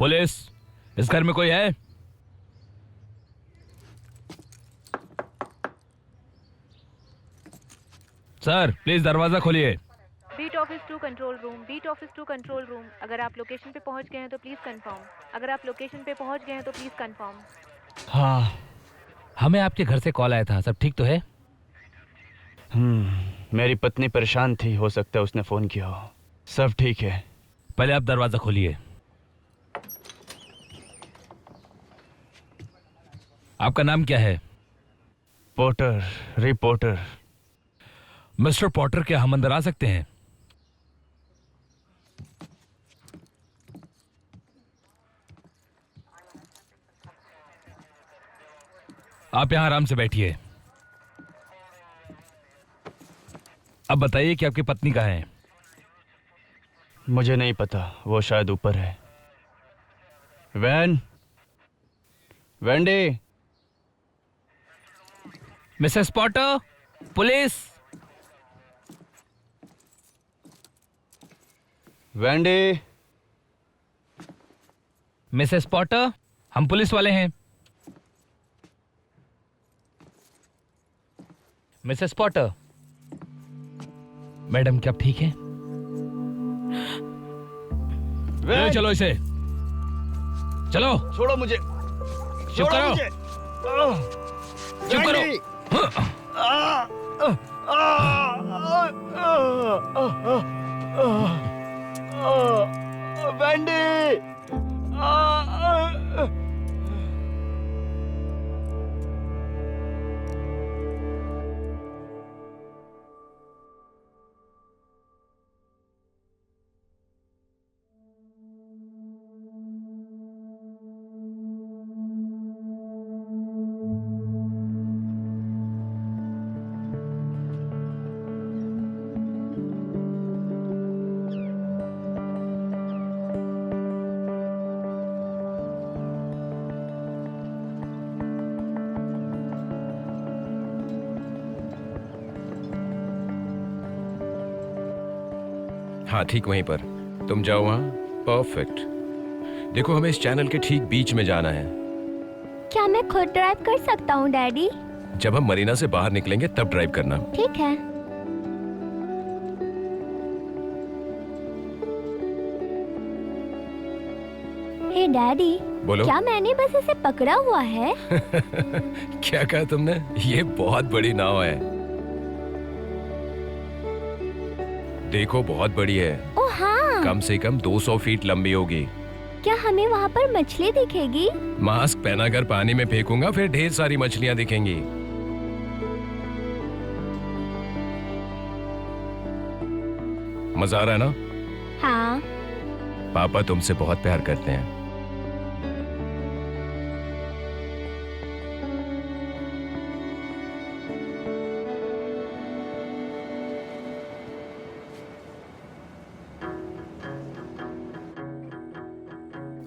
Police, इस घर में कोई है? सर प्लीज दरवाजा खोलिए। Beat office to control room, beat office to control room. अगर आप लोकेशन पे पहुंच गए हैं तो प्लीज कंफर्म। अगर आप लोकेशन पे पहुंच गए हैं तो प्लीज कंफर्म। हाँ, हमें आपके घर से कॉल आया था। सब ठीक तो है? मेरी पत्नी परेशान थी, हो सकता है उसने फोन किया हो। सब ठीक है। पहले आप दरवाजा खोलिए। आपका नाम क्या है? Porter, reporter. मिस्टर पॉटर, क्या हम अंदर आ सकते हैं? आप यहां आराम से बैठिए। अब बताइए कि आपकी पत्नी कहाँ है? मुझे नहीं पता, वो शायद ऊपर है। Wendy. Mrs Potter, police. Wendy. Mrs Potter, हम पुलिस वाले हैं। Mrs Potter. मैडम, क्या आप ठीक हैं? ले चलो इसे। चलो। छोड़ो मुझे। चुप करो। चुप करो। वेंडी। हाँ, ठीक वहीं पर। तुम जाओ वहाँ। परफेक्ट। देखो, हमें इस चैनल के ठीक बीच में जाना है। क्या मैं खुद ड्राइव कर सकता हूँ डैडी? जब हम मरीना से बाहर निकलेंगे तब ड्राइव करना। ठीक है। हे डैडी, बोलो। क्या मैंने बस इसे पकड़ा हुआ है? क्या कहा तुमने? ये बहुत बड़ी नाव है। देखो, बहुत बड़ी है। ओ हाँ। कम से कम 200 फीट लंबी होगी। क्या हमें वहाँ पर मछली दिखेगी? मास्क पहनाकर पानी में फेंकूंगा, फिर ढेर सारी मछलियाँ दिखेंगी। मजा आ रहा है ना? हाँ। पापा तुमसे बहुत प्यार करते हैं।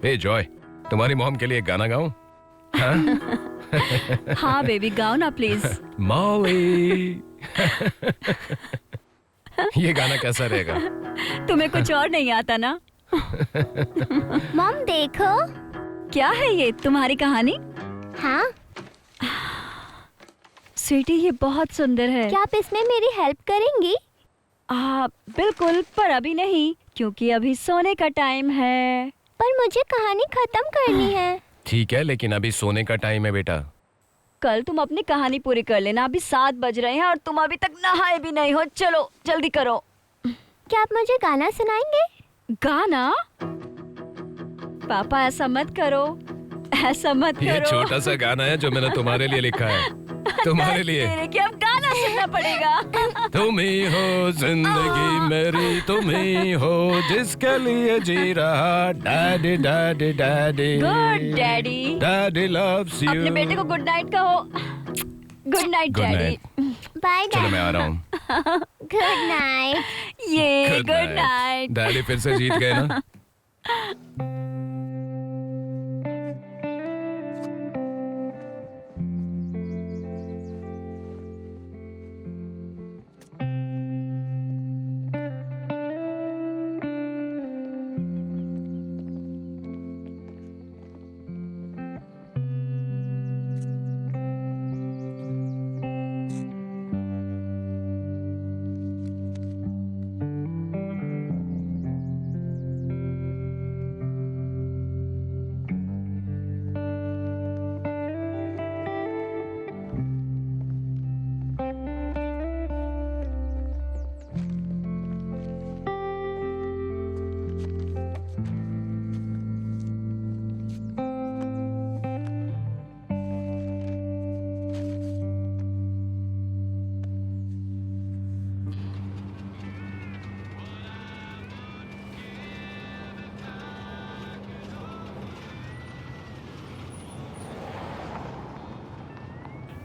हे जॉय, तुम्हारी मॉम के लिए एक गाना गाऊं? हाँ? हाँ बेबी, गाओ ना प्लीज। मॉली। ये गाना कैसा रहेगा? तुम्हें कुछ और नहीं आता ना? मॉम देखो। क्या है ये, तुम्हारी कहानी? हाँ। स्वीटी, ये बहुत सुंदर है। क्या आप इसमें मेरी हेल्प करेंगी? बिल्कुल, पर अभी नहीं, क्योंकि अभी सोने का टाइम है। पर मुझे कहानी खत्म करनी है। ठीक है, लेकिन अभी सोने का टाइम है बेटा। कल तुम अपनी कहानी पूरी कर लेना। अभी 7 बज रहे हैं और तुम अभी तक नहाए भी नहीं हो। चलो जल्दी करो। क्या आप मुझे गाना सुनाएंगे? गाना? पापा ऐसा मत करो, ऐसा मत ये करो। छोटा सा गाना है जो मैंने तुम्हारे लिए लिखा है। तुम्हारे लिए। तेरे क्या, अब गाना सुनना पड़ेगा। तुम ही हो जिंदगी मेरी, तुम ही हो जिसके लिए जी रहा। Daddy daddy daddy. Good daddy. Daddy loves you. अपने बेटे को गुड नाइट कहो। Good night Good daddy. Bye चलो मैं आ रहा हूँ। Good night. ये गुड नाइट। डैडी फिर से जीत गए ना?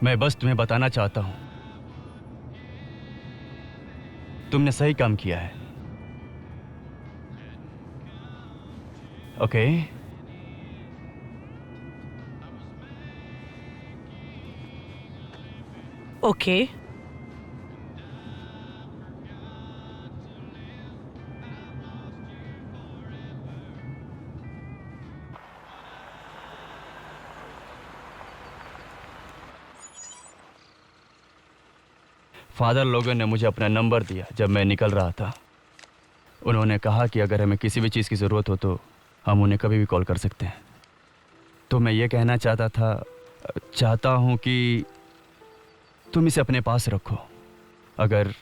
मैं बस तुम्हें बताना चाहता हूं, तुमने सही काम किया है। ओके? ओके। फादर लोगों ने मुझे अपना नंबर दिया जब मैं निकल रहा था। उन्होंने कहा कि अगर हमें किसी भी चीज़ की ज़रूरत हो तो हम उन्हें कभी भी कॉल कर सकते हैं। तो मैं ये कहना चाहता हूँ कि तुम इसे अपने पास रखो। अगर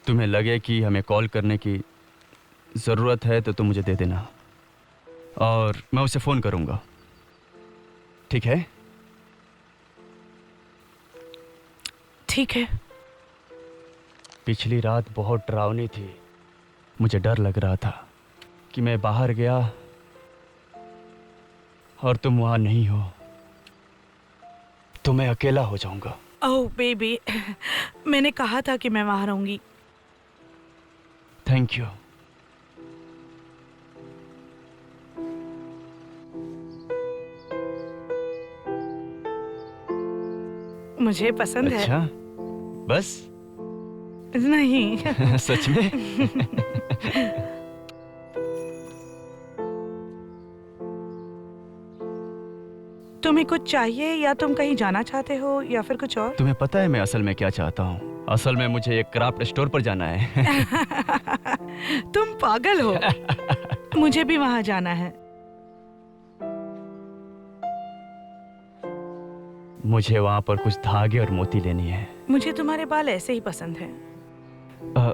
तुम्हें लगे कि हमें कॉल करने की ज़रूरत है तो तुम मुझे दे देना और मैं उसे फ़ोन करूँगा, ठीक है? ठीक है। पिछली रात बहुत डरावनी थी। मुझे डर लग रहा था कि मैं बाहर गया और तुम वहां नहीं हो तो मैं अकेला हो जाऊंगा। ओह बेबी, मैंने कहा था कि मैं वहां रहूंगी। Thank you. मुझे पसंद अच्छा, बस? है। नहीं। सच में? तुम्हें कुछ चाहिए या तुम कहीं जाना चाहते हो या फिर कुछ और? तुम्हें पता है मैं असल में क्या चाहता हूँ? असल में मुझे एक क्राफ्ट स्टोर पर जाना है। तुम पागल हो। मुझे भी वहां जाना है। मुझे वहां पर कुछ धागे और मोती लेनी है। मुझे तुम्हारे बाल ऐसे ही पसंद हैं। अ,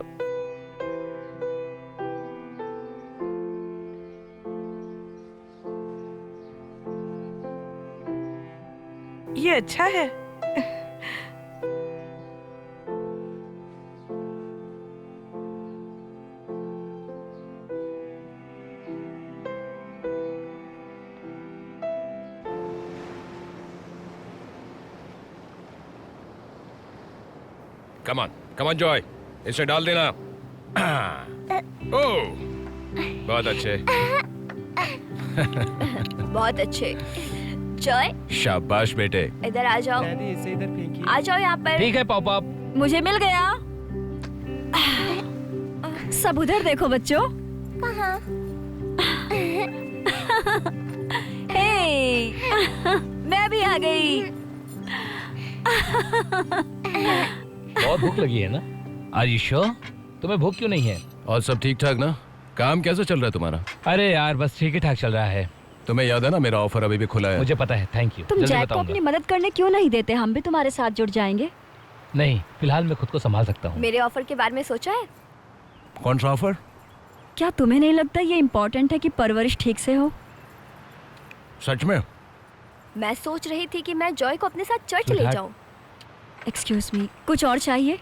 ये अच्छा है। कम ऑन जॉय, इसे डाल देना। ओह, बहुत अच्छे। बहुत अच्छे। जॉय, शाबाश बेटे। इधर आ जाओ। आ जाओ यहाँ पर। ठीक है पॉप। मुझे मिल गया। सब उधर देखो बच्चों। कहाँ? हे, मैं भी आ गई। बहुत भूख लगी है ना? Are you sure? तुम्हें भूख क्यों नहीं है? और सब ठीक ठाक ना? काम कैसा चल रहा है तुम्हारा? अरे यार बस ठीक ही ठाक चल रहा है। तुम्हें याद है ना मेरा ऑफर अभी भी खुला है? मुझे पता है, थैंक यू। तुम जल्दी जैक को बताऊंगा। अपनी मदद करने क्यों नहीं देते? हम भी तुम्हारे साथ जुड़ जाएंगे। नहीं, फिलहाल मैं खुद को संभाल सकता हूँ। मेरे ऑफर के बारे में सोचा है? कौन सा ऑफर? क्या तुम्हें नहीं लगता ये इम्पोर्टेंट है कि परवरिश ठीक से हो? सच में? मैं सोच रही थी कि मैं जॉय को अपने साथ चर्च ले Sweetheart. जाऊं। एक्सक्यूज मी, कुछ और चाहिए?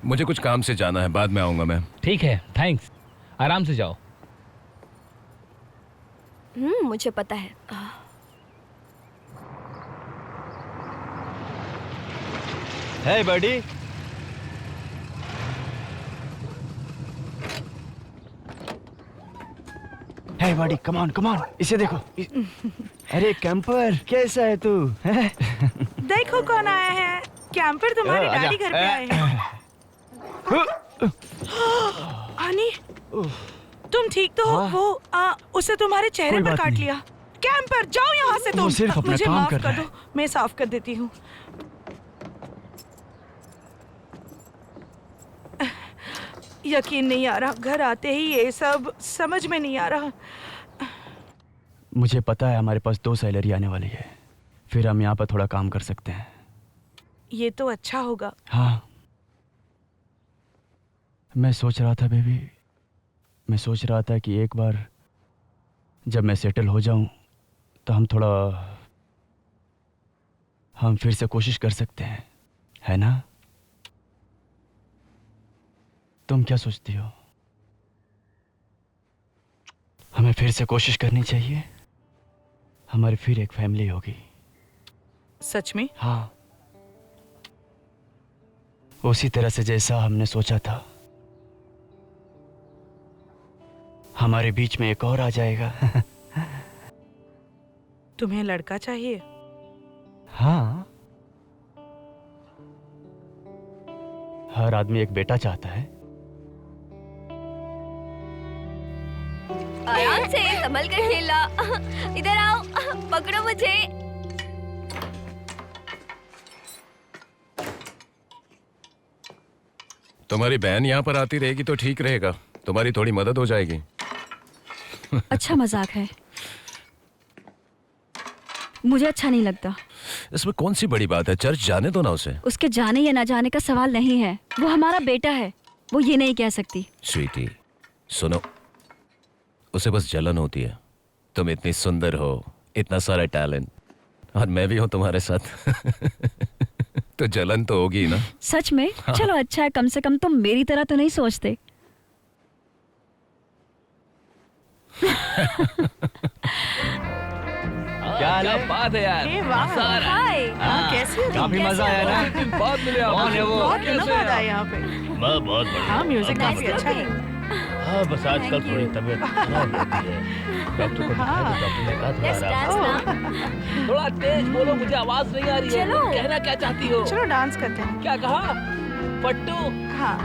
मुझे कुछ काम से जाना है, बाद में आऊंगा मैं। ठीक है, थैंक्स। आराम से जाओ। मुझे पता है। हे बडी, हे बडी, कम ऑन, इसे देखो। अरे कैंपर, कैसा है तू? हैं? देखो कौन आया है। कैंपर तुम्हारे आजा। डैडी घर पे आए हैं। आनी, तुम ठीक तो हो? हाँ। वो उसे तुम्हारे चेहरे कोई पर बात काट नहीं। लिया। कैंपर जाओ यहाँ से तुम। वो सिर्फ अपना मुझे काम माफ कर कर रहा दो, मैं साफ कर देती हूँ। यकीन नहीं आ रहा, घर आते ही ये सब समझ में नहीं आ रहा। मुझे पता है हमारे पास 2 सैलरी आने वाली है, फिर हम यहाँ पर थोड़ा काम कर सकते हैं। ये तो अच्छा होगा। हाँ, मैं सोच रहा था बेबी, मैं सोच रहा था कि एक बार जब मैं सेटल हो जाऊं तो हम फिर से कोशिश कर सकते हैं, है ना? तुम क्या सोचती हो? हमें फिर से कोशिश करनी चाहिए? हमारी फिर एक फैमिली होगी। सच में? हाँ, उसी तरह से जैसा हमने सोचा था। हमारे बीच में एक और आ जाएगा। तुम्हें लड़का चाहिए? हाँ, हर आदमी एक बेटा चाहता है। आराम से संभल कर खेला। इधर आओ, पकड़ो मुझे। तुम्हारी बहन यहाँ पर आती रहेगी तो ठीक रहेगा, तुम्हारी थोड़ी मदद हो जाएगी। अच्छा मजाक है, मुझे अच्छा नहीं लगता। इसमें कौन सी बड़ी बात है, चर्च जाने दो ना उसे। उसके जाने या ना जाने का सवाल नहीं है, वो हमारा बेटा है, वो ये नहीं कह सकती। स्वीटी सुनो, उसे बस जलन होती है। तुम इतनी सुंदर हो, इतना सारा टैलेंट, और मैं भी हूं तुम्हारे साथ। तो जलन तो होगी ना। सच में? चलो अच्छा है, कम से कम तुम मेरी तरह तो नहीं सोचते। क्या बात है यार, ए, वाह। मजा आ रहा है। हाय, हाँ, कैसे हो? काफी मजा आया ना। एक दिन बाद मिले आप। कौन है वो? बहुत कैसे दिनों बाद हैं? आए यहाँ पे। मैं बहुत बढ़िया। हाँ, म्यूजिक काफी अच्छा है। हाँ, बस आजकल थोड़ी तबीयत खराब रहती है। डॉक्टर को दिखाया तो डॉक्टर ने कहा Let's थोड़ा dance आराम। ना। थोड़ा तेज बोलो, मुझे आवाज नहीं आ रही है। चलो। कहना क्या चाहती हो? चलो डांस करते हैं। क्या कहा? पट्टू? हाँ।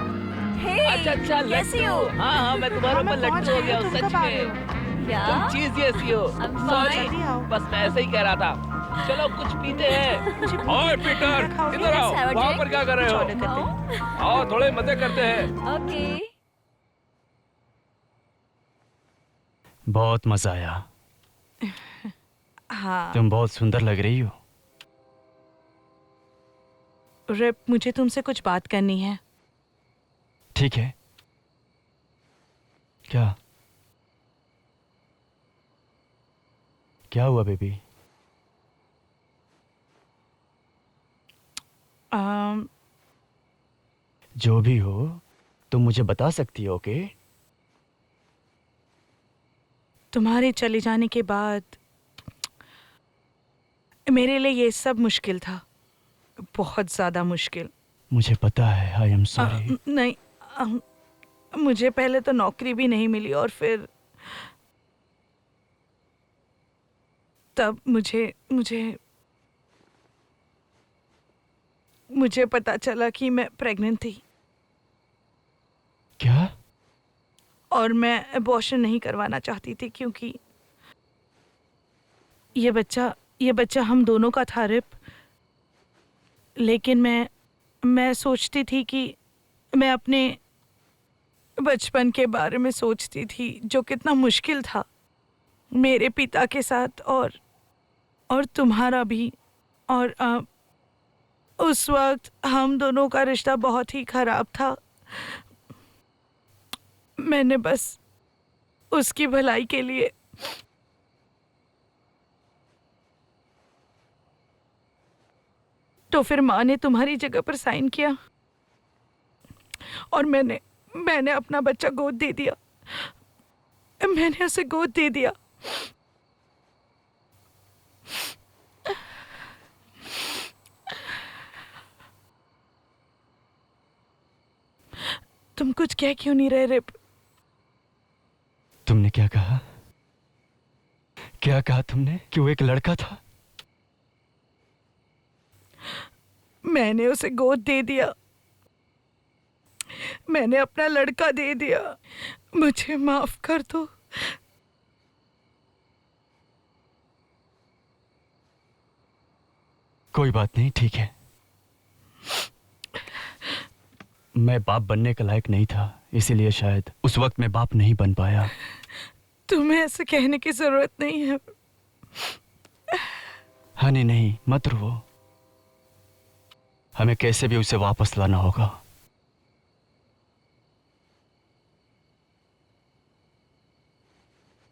हे, अच्छा अच्छा, कैसी लट्टू। हो? हाँ हाँ, मैं तुम्हारे हाँ, मैं ऊपर पहुंच लट्टू हो गई गया हूँ, हूँ, तुम सच कब आ रहे में। हो? क्या? तुम चीज जैसी हो। I'm सॉरी, जल्दी आओ। बस मैं ऐसे ही कह रहा था। चलो कुछ पीते हैं। मुझे भूख ओए लगी है, पीटर, क्या खाओगे? इधर आओ। Let's have a वहाँ drink. पर क्या कर रहे कुछ हो? ऑर्डर करते हैं। आओ, थोड़े मजे करते हैं। ओके। बहुत मजा आया। हाँ। तुम बहुत सुंदर लग रही हो। रिप, मुझे तुमसे कुछ बात करनी है। ठीक है। क्या क्या हुआ बेबी? जो भी हो तुम मुझे बता सकती हो। ओके? तुम्हारे चले जाने के बाद मेरे लिए ये सब मुश्किल था, बहुत ज्यादा मुश्किल। मुझे पता है। I am sorry. नहीं, मुझे पहले तो नौकरी भी नहीं मिली और फिर तब मुझे मुझे मुझे पता चला कि मैं प्रेग्नेंट थी क्या? और मैं अबॉर्शन नहीं करवाना चाहती थी क्योंकि ये बच्चा हम दोनों का था रिप। लेकिन मैं सोचती थी कि मैं अपने बचपन के बारे में सोचती थी जो कितना मुश्किल था मेरे पिता के साथ और तुम्हारा भी। और उस वक्त हम दोनों का रिश्ता बहुत ही खराब था। मैंने बस उसकी भलाई के लिए तो फिर माँ ने तुम्हारी जगह पर साइन किया और मैंने अपना बच्चा गोद दे दिया। मैंने उसे गोद दे दिया। तुम कुछ कह क्यों नहीं रहे रिप? तुमने क्या कहा? क्या कहा तुमने कि वो एक लड़का था? मैंने उसे गोद दे दिया। मैंने अपना लड़का दे दिया। मुझे माफ कर दो। कोई बात नहीं, ठीक है। मैं बाप बनने का लायक नहीं था, इसीलिए शायद उस वक्त मैं बाप नहीं बन पाया। तुम्हें ऐसे कहने की जरूरत नहीं है। हनी नहीं, मत रो। हमें कैसे भी उसे वापस लाना होगा।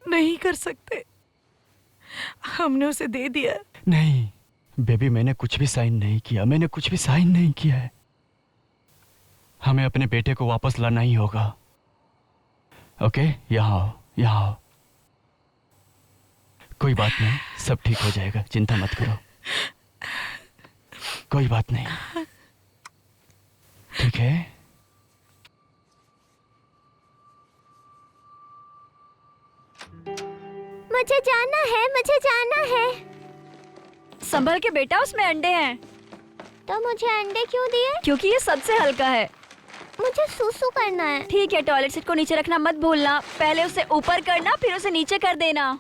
नहीं कर सकते। हमने उसे दे दिया। नहीं बेबी, मैंने कुछ भी साइन नहीं किया। मैंने कुछ भी साइन नहीं किया है। हमें अपने बेटे को वापस लाना ही होगा। ओके? यहाँ आओ, यहाँ आओ। कोई बात नहीं, सब ठीक हो जाएगा, चिंता मत करो। कोई बात नहीं, ठीक है। मुझे जाना है, मुझे जाना है। संभल के बेटा, उसमें अंडे हैं। तो मुझे अंडे क्यों दिए? क्योंकि ये सबसे हल्का है। मुझे सूसू करना है। ठीक है, टॉयलेट सीट को नीचे रखना मत भूलना। पहले उसे ऊपर करना, फिर उसे नीचे कर देना।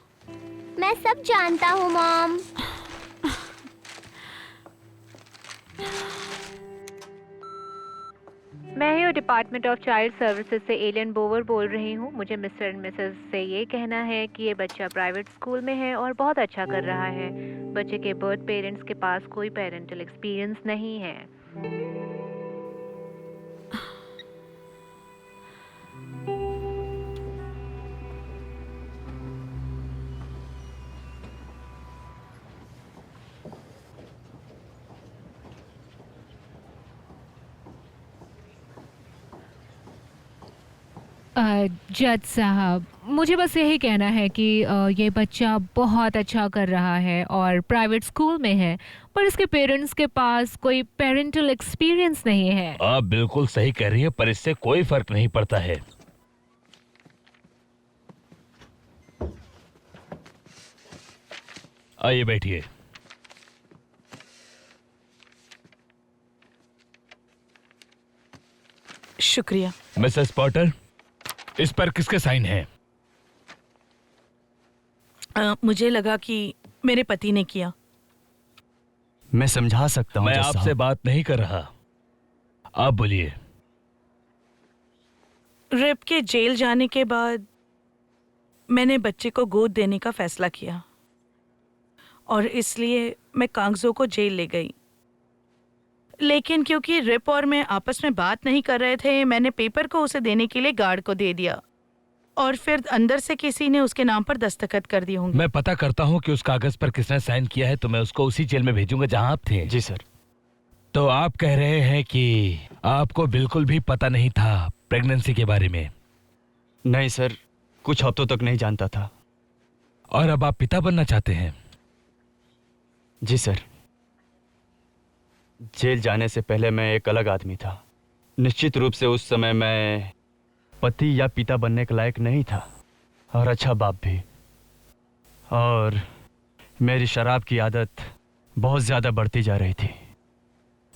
मैं सब जानता हूँ मॉम। मैं ही डिपार्टमेंट ऑफ चाइल्ड सर्विसेज से एलियन बोवर बोल रही हूँ। मुझे मिस्टर एंड मिसेस से ये कहना है कि ये बच्चा प्राइवेट स्कूल में है और बहुत अच्छा कर रहा है। बच्चे के बर्थ पेरेंट्स के पास कोई पेरेंटल एक्सपीरियंस नहीं है। जज साहब, मुझे बस यही कहना है कि ये बच्चा बहुत अच्छा कर रहा है और प्राइवेट स्कूल में है, पर इसके पेरेंट्स के पास कोई पेरेंटल एक्सपीरियंस नहीं है। आप बिल्कुल सही कह रही हैं, पर इससे कोई फर्क नहीं पड़ता है। आइए बैठिए। शुक्रिया। मिसेस पॉटर, इस पर किसके साइन हैं? मुझे लगा कि मेरे पति ने किया। मैं समझा सकता हूँ मैं जज आपसे साहब। बात नहीं कर रहा, आप बोलिए। रिप के जेल जाने के बाद मैंने बच्चे को गोद देने का फैसला किया और इसलिए मैं कागजों को जेल ले गई। लेकिन क्योंकि रिप और मैं आपस में बात नहीं कर रहे थे, मैंने पेपर को उसे देने के लिए गार्ड को दे दिया और फिर अंदर से किसी ने उसके नाम पर दस्तखत कर दिए होंगे। मैं पता करता हूँ कि उस कागज पर किसने साइन किया है, तो मैं उसको उसी जेल में भेजूंगा जहाँ आप थे। जी सर। तो आप कह रहे हैं कि आपको बिल्कुल भी पता नहीं था प्रेगनेंसी के बारे में? नहीं सर, कुछ हफ्तों तक नहीं जानता था। और अब आप पिता बनना चाहते हैं? जी सर। जेल जाने से पहले मैं एक अलग आदमी था। निश्चित रूप से उस समय मैं पति या पिता बनने के लायक नहीं था और अच्छा बाप भी। और मेरी शराब की आदत बहुत ज़्यादा बढ़ती जा रही थी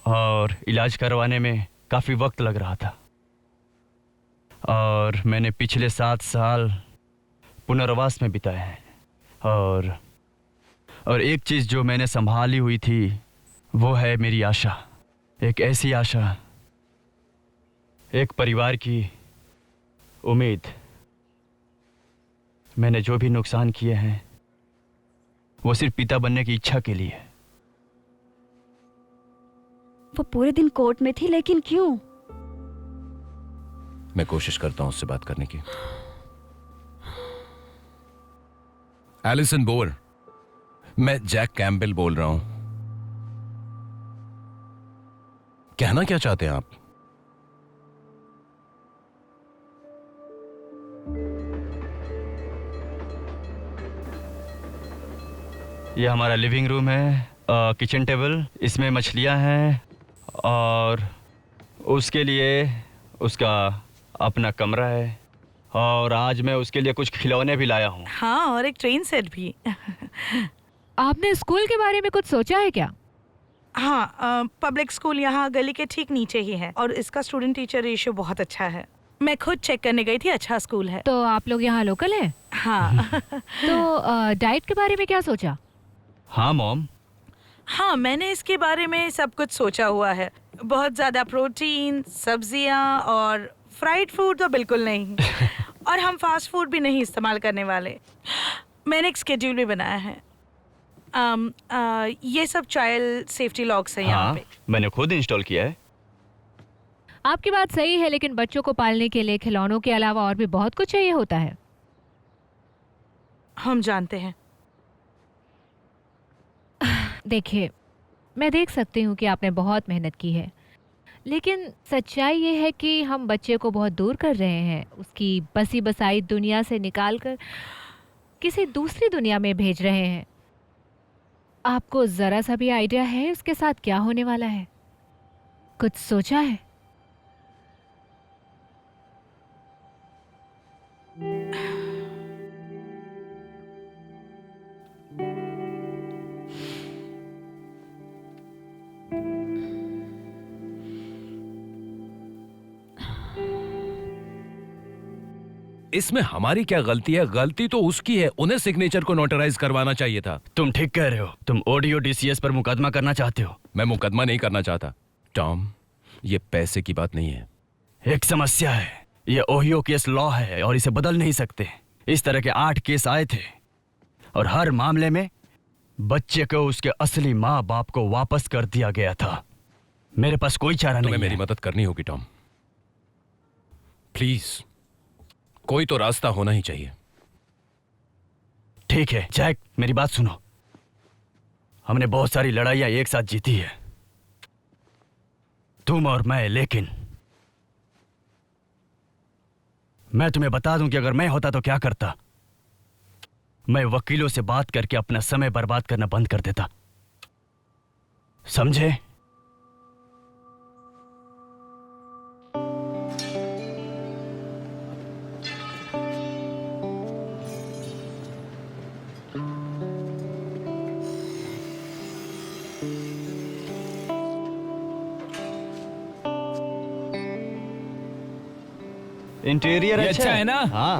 और इलाज करवाने में काफ़ी वक्त लग रहा था। और मैंने पिछले 7 साल पुनर्वास में बिताए हैं। और एक चीज़ जो मैंने संभाली हुई थी वो है मेरी आशा। एक ऐसी आशा, एक परिवार की उम्मीद। मैंने जो भी नुकसान किए हैं वो सिर्फ पिता बनने की इच्छा के लिए। वो पूरे दिन कोर्ट में थी, लेकिन क्यों? मैं कोशिश करता हूं उससे बात करने की। एलिसन बोर, मैं जैक कैम्पबेल बोल रहा हूं। कहना क्या चाहते हैं आप? ये हमारा लिविंग रूम है, किचन टेबल, इसमें मछलियां हैं और उसके लिए उसका अपना कमरा है। और आज मैं उसके लिए कुछ खिलौने भी लाया हूँ। हाँ, और एक ट्रेन सेट भी। आपने स्कूल के बारे में कुछ सोचा है क्या? हाँ, पब्लिक स्कूल यहाँ गली के ठीक नीचे ही है और इसका स्टूडेंट टीचर रेशियो बहुत अच्छा है। मैं खुद चेक करने गई थी, अच्छा स्कूल है। तो आप लोग यहाँ लोकल हैं? हाँ। तो डाइट के बारे में क्या सोचा? हाँ मॉम। हाँ, मैंने इसके बारे में सब कुछ सोचा हुआ है। बहुत ज़्यादा प्रोटीन, सब्जियाँ और फ्राइड फूड तो बिल्कुल नहीं। और हम फास्ट फूड भी नहीं इस्तेमाल करने वाले। मैंने एक स्केड्यूल भी बनाया है। ये सब चाइल्ड सेफ्टी लॉग्स हैं यहाँ हाँ, पे। मैंने खुद इंस्टॉल किया है। आपकी बात सही है, लेकिन बच्चों को पालने के लिए खिलौनों के अलावा और भी बहुत कुछ चाहिए होता है। हम जानते हैं। देखिए, मैं देख सकती हूँ कि आपने बहुत मेहनत की है, लेकिन सच्चाई ये है कि हम बच्चे को बहुत दूर कर रहे हैं, उसकी बसी बसाई दुनिया से निकाल कर। किसी दूसरी दुनिया में भेज रहे हैं। आपको जरा सा भी आइडिया है उसके साथ क्या होने वाला है? कुछ सोचा है? इसमें हमारी क्या गलती है? गलती तो उसकी है, उन्हें सिग्नेचर को नोटराइज करवाना चाहिए था। तुम ठीक कह रहे हो। तुम ऑडियो डीसीएस पर मुकदमा करना चाहते हो। मैं मुकदमा नहीं करना चाहता टॉम, ये पैसे की बात नहीं है। एक समस्या है, ये ओहियो केस लॉ है और इसे बदल नहीं सकते। इस तरह के 8 केस आए थे और हर मामले में बच्चे को उसके असली माँ बाप को वापस कर दिया गया था। मेरे पास कोई चारा तुम्हें नहीं मेरी है। मदद करनी होगी टॉम, प्लीज। कोई तो रास्ता होना ही चाहिए। ठीक है जैक, मेरी बात सुनो। हमने बहुत सारी लड़ाइयां एक साथ जीती है, तुम और मैं, लेकिन मैं तुम्हें बता दूं कि अगर मैं होता तो क्या करता। मैं वकीलों से बात करके अपना समय बर्बाद करना बंद कर देता, समझे? इंटीरियर ये अच्छा है ना? हाँ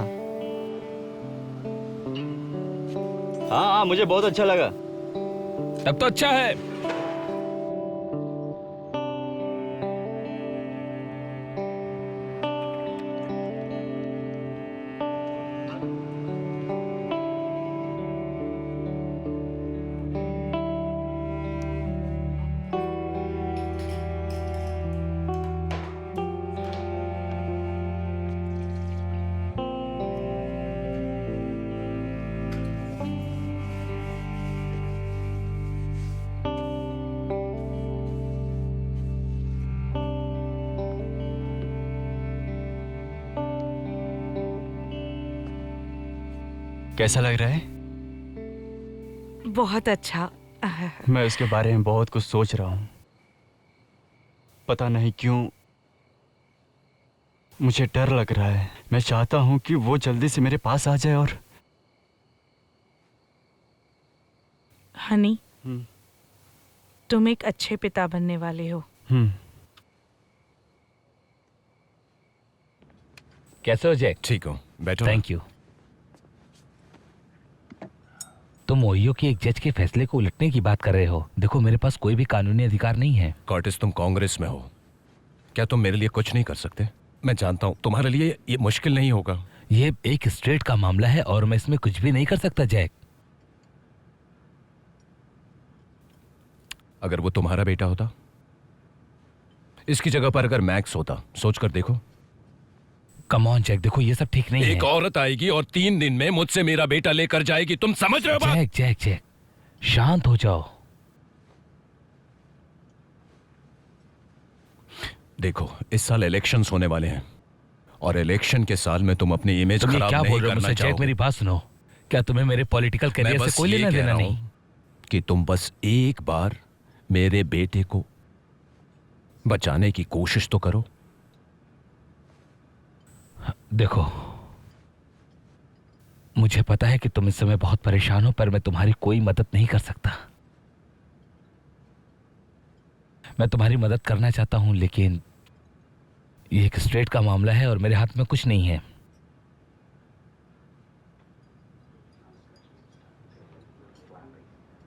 हाँ हाँ, मुझे बहुत अच्छा लगा। तब तो अच्छा है। कैसा लग रहा है? बहुत अच्छा। मैं उसके बारे में बहुत कुछ सोच रहा हूं। पता नहीं क्यों मुझे डर लग रहा है। मैं चाहता हूं कि वो जल्दी से मेरे पास आ जाए और हनी, तुम एक अच्छे पिता बनने वाले हो। कैसे हो जैक? ठीक हो, बैठो। Thank you. तुम ओहियो के एक जज के फैसले को उलटने की बात कर रहे हो। देखो, मेरे पास कोई भी कानूनी अधिकार नहीं है। कर्टिस, तुम कांग्रेस में हो, क्या तुम मेरे लिए कुछ नहीं कर सकते? मैं जानता हूं तुम्हारे लिए ये मुश्किल नहीं होगा। ये एक स्टेट का मामला है और मैं इसमें कुछ भी नहीं कर सकता जैक। अगर वो तुम्हारा बेटा होता, इसकी जगह पर अगर मैक्स होता, सोच कर देखो। कम ऑन जैक, देखो ये सब ठीक नहीं एक है। औरत आएगी और 3 दिन में मुझसे मेरा बेटा लेकर जाएगी। तुम समझ रहे हो बात? जैक जैक जैक, शांत हो जाओ। देखो, इस साल इलेक्शंस होने वाले हैं और इलेक्शन के साल में तुम अपनी इमेज तुम ये खराब क्या नहीं बोल रहे हो करना मुझसे? जैक, चाहोगे। मेरी बात सुनो। क्या तुम्हें मेरे पॉलिटिकल मैं करियर बस से कोई ये लेना कह देना रहा नहीं? हूं कि तुम बस एक बार मेरे बेटे को बचाने की कोशिश तो करो। देखो, मुझे पता है कि तुम इस समय बहुत परेशान हो, पर मैं तुम्हारी कोई मदद नहीं कर सकता। मैं तुम्हारी मदद करना चाहता हूं, लेकिन ये एक स्टेट का मामला है और मेरे हाथ में कुछ नहीं है।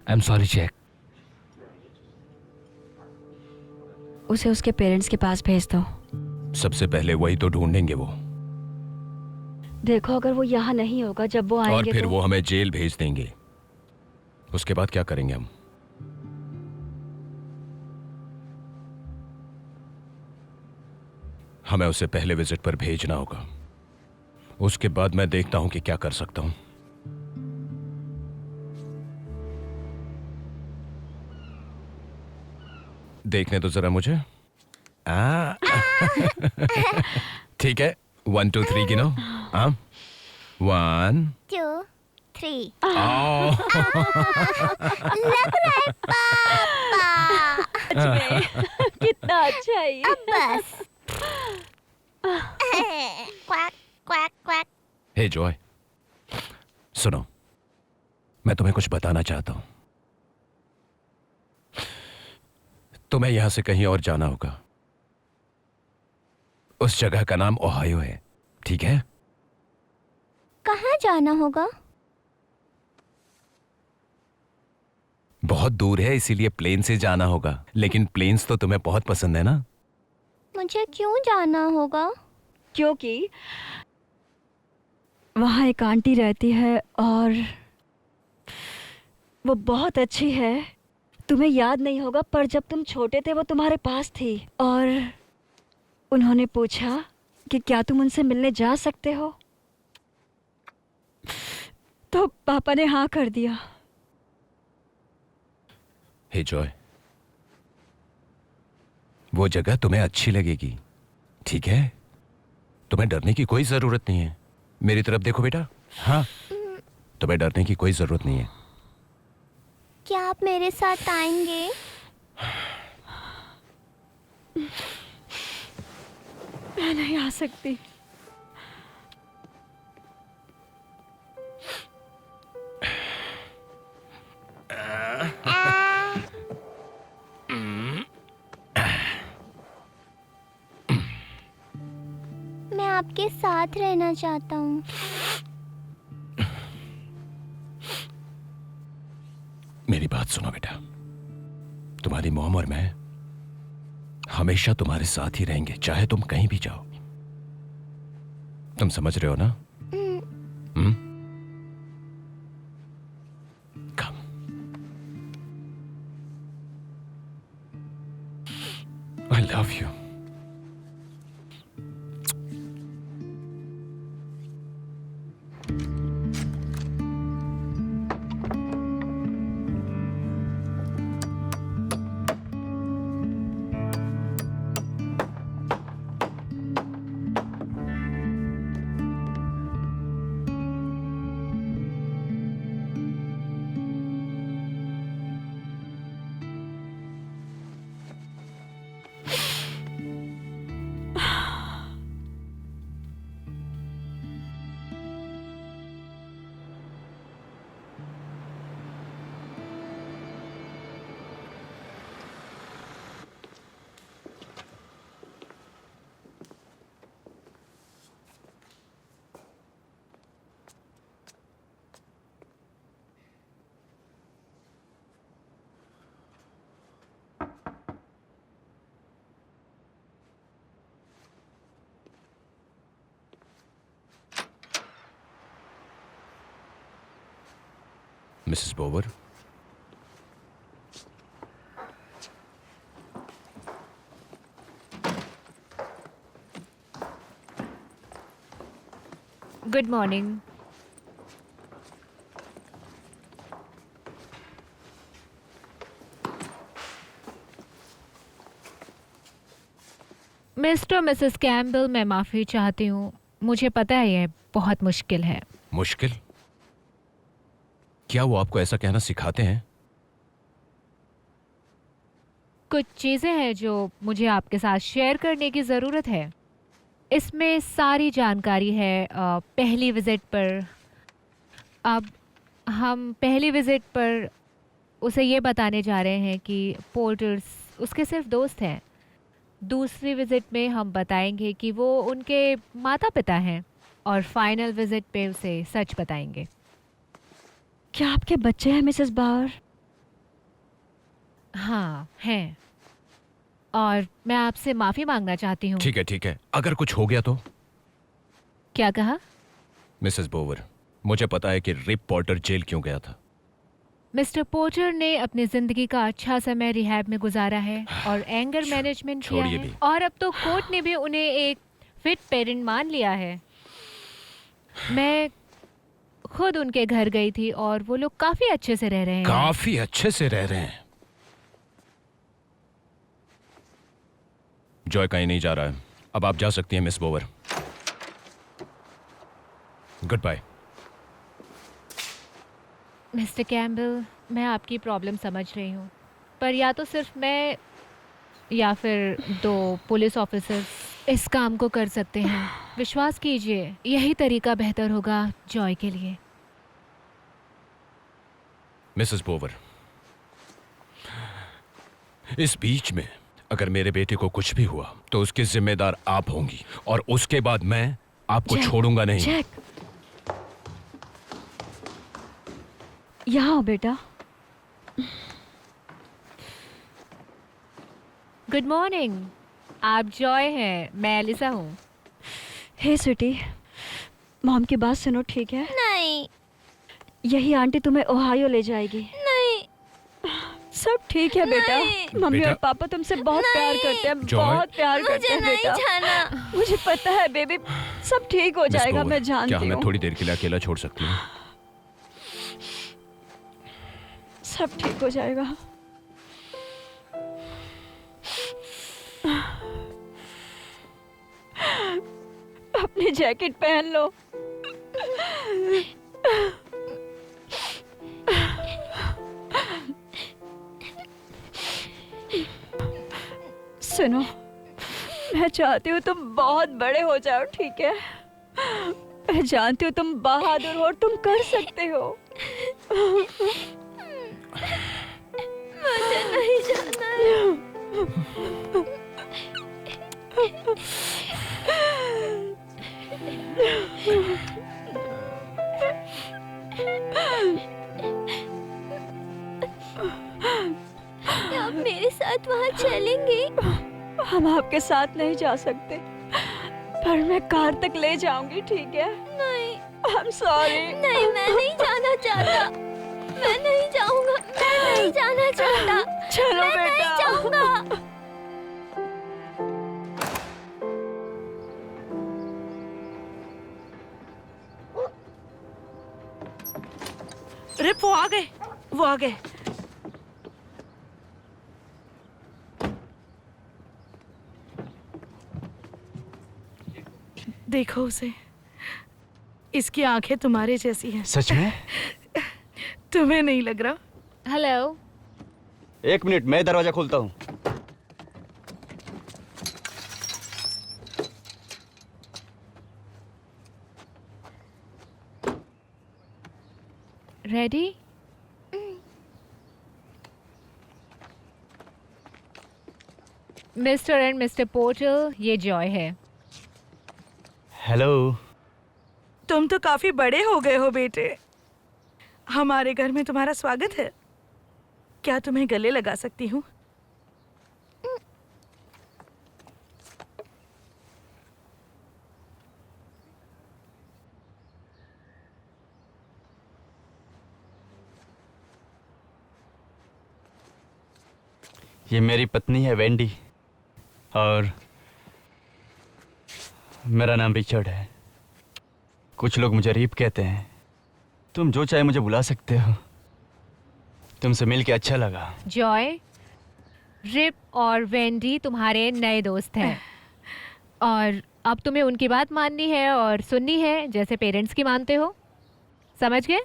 I am sorry Jack. उसे उसके पेरेंट्स के पास भेज दो। सबसे पहले वही तो ढूंढेंगे वो, देखो अगर वो यहाँ नहीं होगा जब वो और आएंगे फिर तो वो हमें जेल भेज देंगे। उसके बाद क्या करेंगे हम? हमें उसे पहले विजिट पर भेजना होगा, उसके बाद मैं देखता हूं कि क्या कर सकता हूं। देखने तो जरा मुझे। ठीक है, 1 2 3 गिनो। 1 2 3 आओ। लग रहा है पापा। सच में कितना अच्छा है ये। अब बस। Quack quack quack. Hey Joy, सुनो, मैं तुम्हें कुछ बताना चाहता हूं। तुम्हें यहां से कहीं और जाना होगा। उस जगह का नाम ओहायो है, ठीक है? कहाँ जाना होगा? बहुत दूर है, इसीलिए प्लेन से जाना होगा। लेकिन प्लेन्स तो तुम्हें बहुत पसंद है ना? मुझे क्यों जाना होगा? क्योंकि वहाँ एक आंटी रहती है और वो बहुत अच्छी है। तुम्हें याद नहीं होगा, पर जब तुम छोटे थे वो तुम्हारे पास थी और उन्होंने पूछा कि क्या तुम उनसे मिलने जा सकते हो, तो पापा ने हाँ कर दिया। हे जॉय, वो जगह तुम्हें अच्छी लगेगी, ठीक है? तुम्हें डरने की कोई जरूरत नहीं है। मेरी तरफ देखो बेटा। हाँ, तुम्हें डरने की कोई जरूरत नहीं है। क्या आप मेरे साथ आएंगे? मैं नहीं आ सकती। मैं आपके साथ रहना चाहता हूँ। मेरी बात सुनो बेटा, तुम्हारी मॉम और मैं हमेशा तुम्हारे साथ ही रहेंगे, चाहे तुम कहीं भी जाओ। तुम समझ रहे हो ना? Come. I love you. Mrs. Bower. Good morning. Mister Mrs Campbell, मैं माफ़ी चाहती हूँ। मुझे पता है ये बहुत मुश्किल है। मुश्किल? क्या वो आपको ऐसा कहना सिखाते हैं? कुछ चीज़ें हैं जो मुझे आपके साथ शेयर करने की ज़रूरत है। इसमें सारी जानकारी है पहली विज़िट पर। अब हम पहली विज़िट पर उसे ये बताने जा रहे हैं कि पोर्टर्स उसके सिर्फ दोस्त हैं। दूसरी विज़िट में हम बताएंगे कि वो उनके माता पिता हैं, और फाइनल विज़िट पे उसे सच बताएंगे। क्या आपके बच्चे हैं मिसेस बावर? हाँ, हैं। और मैं आपसे माफ़ी मांगना चाहती हूँ। ठीक है, ठीक है। अगर कुछ हो गया तो? क्या कहा? मिसेस बोवर, मुझे पता है कि रिप पॉटर जेल क्यों गया था। मिस्टर पोर्टर ने अपनी ज़िंदगी का अच्छा समय रिहैब में गुजारा है और एंगर मैनेजमेंट किया छोड़िए है, भी। और अब तो कोर्ट ने भी उन्हें एक फिट पेरेंट मान लिया है। मैं खुद उनके घर गई थी और वो लोग काफ़ी अच्छे से रह रहे हैं। काफी अच्छे से रह रहे हैं। जॉय कहीं नहीं जा रहा है। अब आप जा सकती हैं Miss Bower. Good bye. Mister Campbell, मैं आपकी प्रॉब्लम समझ रही हूँ, पर या तो सिर्फ मैं या फिर 2 पुलिस ऑफिसर्स इस काम को कर सकते हैं। विश्वास कीजिए, यही तरीका बेहतर होगा जॉय के लिए। मिसेस बोवर, इस बीच में अगर मेरे बेटे को कुछ भी हुआ तो उसकी जिम्मेदार आप होंगी, और उसके बाद मैं आपको जैक, छोड़ूंगा नहीं। जैक, यहाँ आओ बेटा। गुड मॉर्निंग, आप जॉय हैं, मैं एलिसा हूँ। हे स्वीटी, मॉम की बात सुनो, ठीक है? नहीं यही आंटी तुम्हें ओहायो ले जाएगी। नहीं सब ठीक है बेटा। नहीं। मम्मी बेटा। और पापा तुमसे बहुत प्यार करते हैं, जॉय। बहुत प्यार करते मुझे हैं नहीं बेटा। जाना। मुझे पता है बेबी, सब ठीक हो मिस जाएगा, बोवर, मैं जानती क्या हमें हूँ। थोड़ी देर के लिए अकेला छोड़ सकती हूँ? सब ठीक हो जाएगा। अपनी जैकेट पहन लो। सुनो, मैं चाहती हूँ तुम बहुत बड़े हो जाओ, ठीक है? मैं जानती हूँ तुम बहादुर हो और तुम कर सकते हो। मुझे नहीं जाना है। क्या आप मेरे साथ वहाँ चलेंगे? हम आपके साथ नहीं जा सकते, पर मैं कार तक ले जाऊंगी, ठीक है? नहीं आई एम सॉरी। नहीं, मैं नहीं जाना चाहता। मैं नहीं जाऊंगा। मैं नहीं जाना चाहता। चलो मैं नहीं बेटा। जाऊंगा। रिप, वो आ गए, वो आ गए। देखो उसे, इसकी आंखें तुम्हारे जैसी हैं। सच में? तुम्हें नहीं लग रहा? हेलो, 1 मिनट, मैं दरवाजा खोलता हूँ। Ready? Mister and mister porter, ये जॉय है। हेलो। तुम तो काफी बड़े हो गए हो बेटे। हमारे घर में तुम्हारा स्वागत है। क्या तुम्हें गले लगा सकती हूँ? ये मेरी पत्नी है वेंडी, और मेरा नाम रिचर्ड है। कुछ लोग मुझे रीप कहते हैं। तुम जो चाहे मुझे बुला सकते हो। तुमसे मिलके अच्छा लगा। जॉय, रिप और वेंडी तुम्हारे नए दोस्त हैं, और अब तुम्हें उनकी बात माननी है और सुननी है, जैसे पेरेंट्स की मानते हो। समझ गए?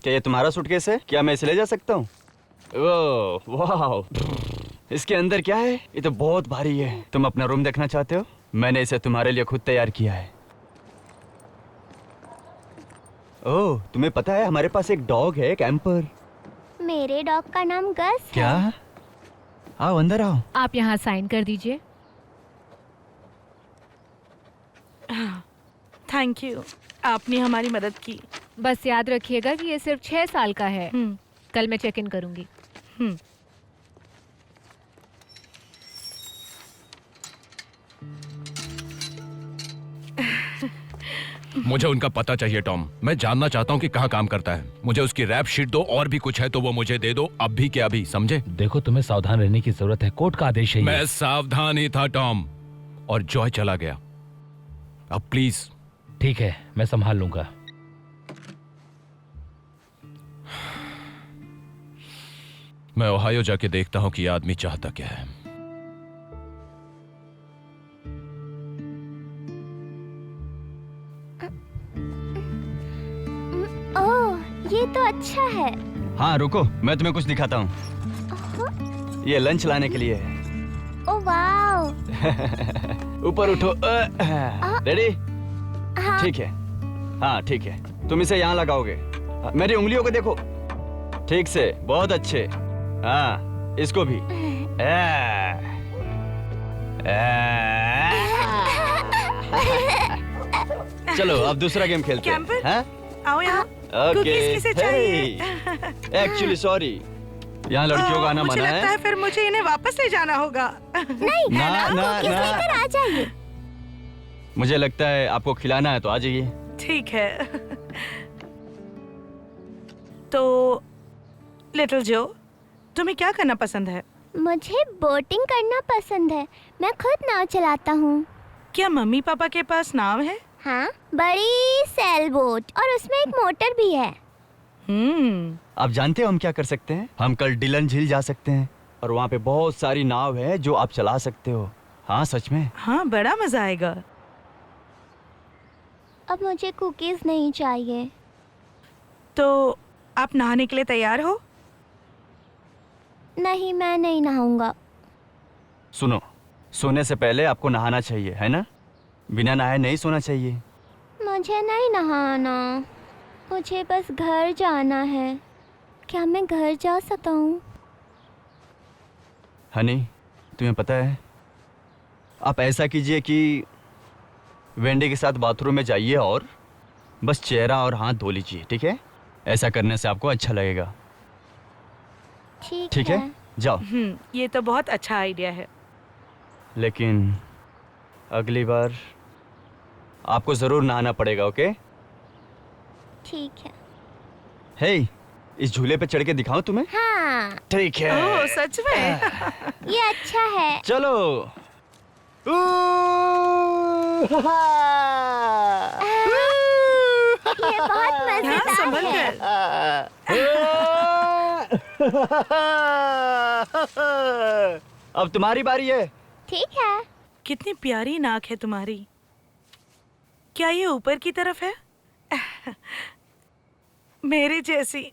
क्या ये तुम्हारा सूटकेस है? क्या मैं इसे ले जा सकता हूँ? ओह वाह, इसके अंदर क्या है? ये तो बहुत भारी है। तुम अपना रूम देखना चाहते हो? मैंने इसे तुम्हारे लिए खुद तैयार किया है। ओह, तुम्हें पता है हमारे पास एक डॉग है, कैंपर। मेरे डॉग का नाम गस है। क्या? आओ अंदर आओ। आप यहाँ साइन कर दीजिए। थैंक यू, आपने हमारी मदद की। बस याद रखिएगा कि ये सिर्फ 6 साल का है। हम्म, कल मैं चेक इन करूंगी। हम्म। मुझे उनका पता चाहिए टॉम। मैं जानना चाहता हूँ कि कहाँ काम करता है। मुझे उसकी रैप शीट दो, और भी कुछ है तो वो मुझे दे दो, अब भी के अभी, समझे? देखो, तुम्हें सावधान रहने की जरूरत है, कोर्ट का आदेश है ये। मैं सावधान ही था टॉम, और जॉय चला गया। अब प्लीज। ठीक है, मैं संभाल लूंगा। मैं ओहायो जाके देखता हूँ कि ये आदमी चाहता क्या है। ये तो अच्छा है। हाँ रुको, मैं तुम्हें कुछ दिखाता हूँ। ये लंच लाने के लिए है। Oh wow. ऊपर उठो। रेडी? हाँ। ठीक है, हाँ ठीक है। तुम इसे यहाँ लगाओगे। मेरी उंगलियों को देखो ठीक से, बहुत अच्छे। हाँ, इसको भी। चलो अब दूसरा गेम खेलते हैं। कैंपर, हाँ? आओ यहाँ। ओके। कुकीज किसे चाहिए? एक्चुअली सॉरी, यहाँ लड़कियों का आना मुझे मना लगता है। है फिर मुझे इन्हें वापस ले जाना होगा। नहीं, ना ना कुकीज लेकर ना, आ जाइए। मुझे लगता है आपको खिलाना है तो आ जाइए। ठीक है। तो लिटिल जो, तुम्हें क्या करना पसंद है? मुझे बोटिंग करना पसंद है। मैं खुद नाव चलाता हूँ। क्या मम्मी पापा के पास नाव है? हाँ, बड़ी सेल बोट और उसमें एक मोटर भी है। आप जानते हो हम क्या कर सकते हैं? हम कल डिलन झील जा सकते हैं और वहाँ पे बहुत सारी नाव है जो आप चला सकते हो। हाँ सच में। हाँ, बड़ा मजा आएगा। अब मुझे कुकीज नहीं चाहिए। तो आप नहाने के लिए तैयार हो? नहीं, मैं नहीं नहाऊंगा। सुनो, सोने से पहले आपको नहाना चाहिए, है ना? बिना नहाए नहीं सोना चाहिए। मुझे नहीं नहाना, मुझे बस घर जाना है। क्या मैं घर जा सकता हूँ? हनी, तुम्हें पता है, आप ऐसा कीजिए कि वेंडी के साथ बाथरूम में जाइए और बस चेहरा और हाथ धो लीजिए, ठीक है? ऐसा करने से आपको अच्छा लगेगा। ठीक है, जाओ। ये तो बहुत अच्छा आइडिया है। लेकिन अगली बार आपको जरूर नहाना पड़ेगा, ओके? ठीक है। हे, इस झूले पे चढ़ के दिखाऊं तुम्हें? हाँ, ठीक है। ओह, सच में? ये अच्छा है। चलो। ये बहुत हाँ, मजेदार संभल है। कर। अब तुम्हारी बारी है। ठीक है। कितनी प्यारी नाक है तुम्हारी। क्या ये ऊपर की तरफ है? मेरे जैसी।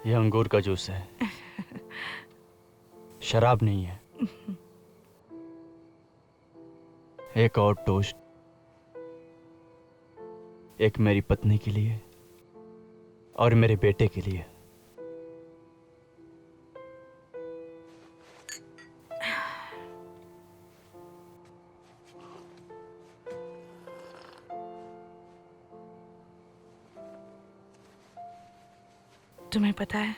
ये अंगूर का जूस है, शराब नहीं है। एक और टोस्ट, एक मेरी पत्नी के लिए और मेरे बेटे के लिए। तुम्हें पता है,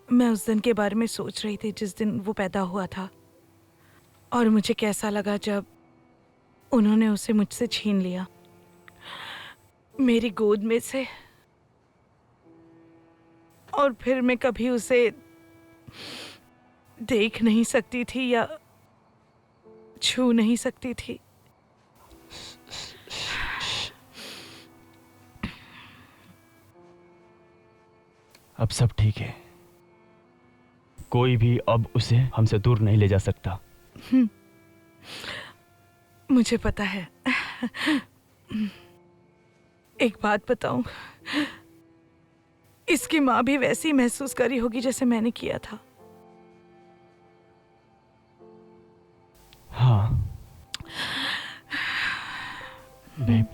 मैं उस दिन के बारे में सोच रही थी जिस दिन वो पैदा हुआ था, और मुझे कैसा लगा जब उन्होंने उसे मुझसे छीन लिया, मेरी गोद में से, और फिर मैं कभी उसे देख नहीं सकती थी या छू नहीं सकती थी। अब सब ठीक है, कोई भी अब उसे हमसे दूर नहीं ले जा सकता। मुझे पता है। एक बात बताऊं, इसकी माँ भी वैसी महसूस करी होगी जैसे मैंने किया था। हाँ बेब,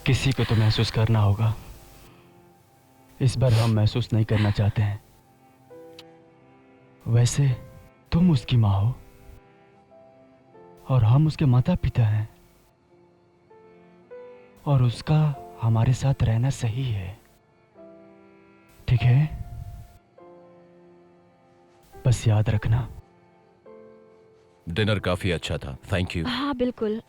किसी को तो महसूस करना होगा। इस बार हम महसूस नहीं करना चाहते हैं। वैसे तुम उसकी माँ हो, और हम उसके माता पिता हैं, और उसका हमारे साथ रहना सही है। ठीक है, बस याद रखना। डिनर काफी अच्छा था, थैंक यू। हाँ बिल्कुल।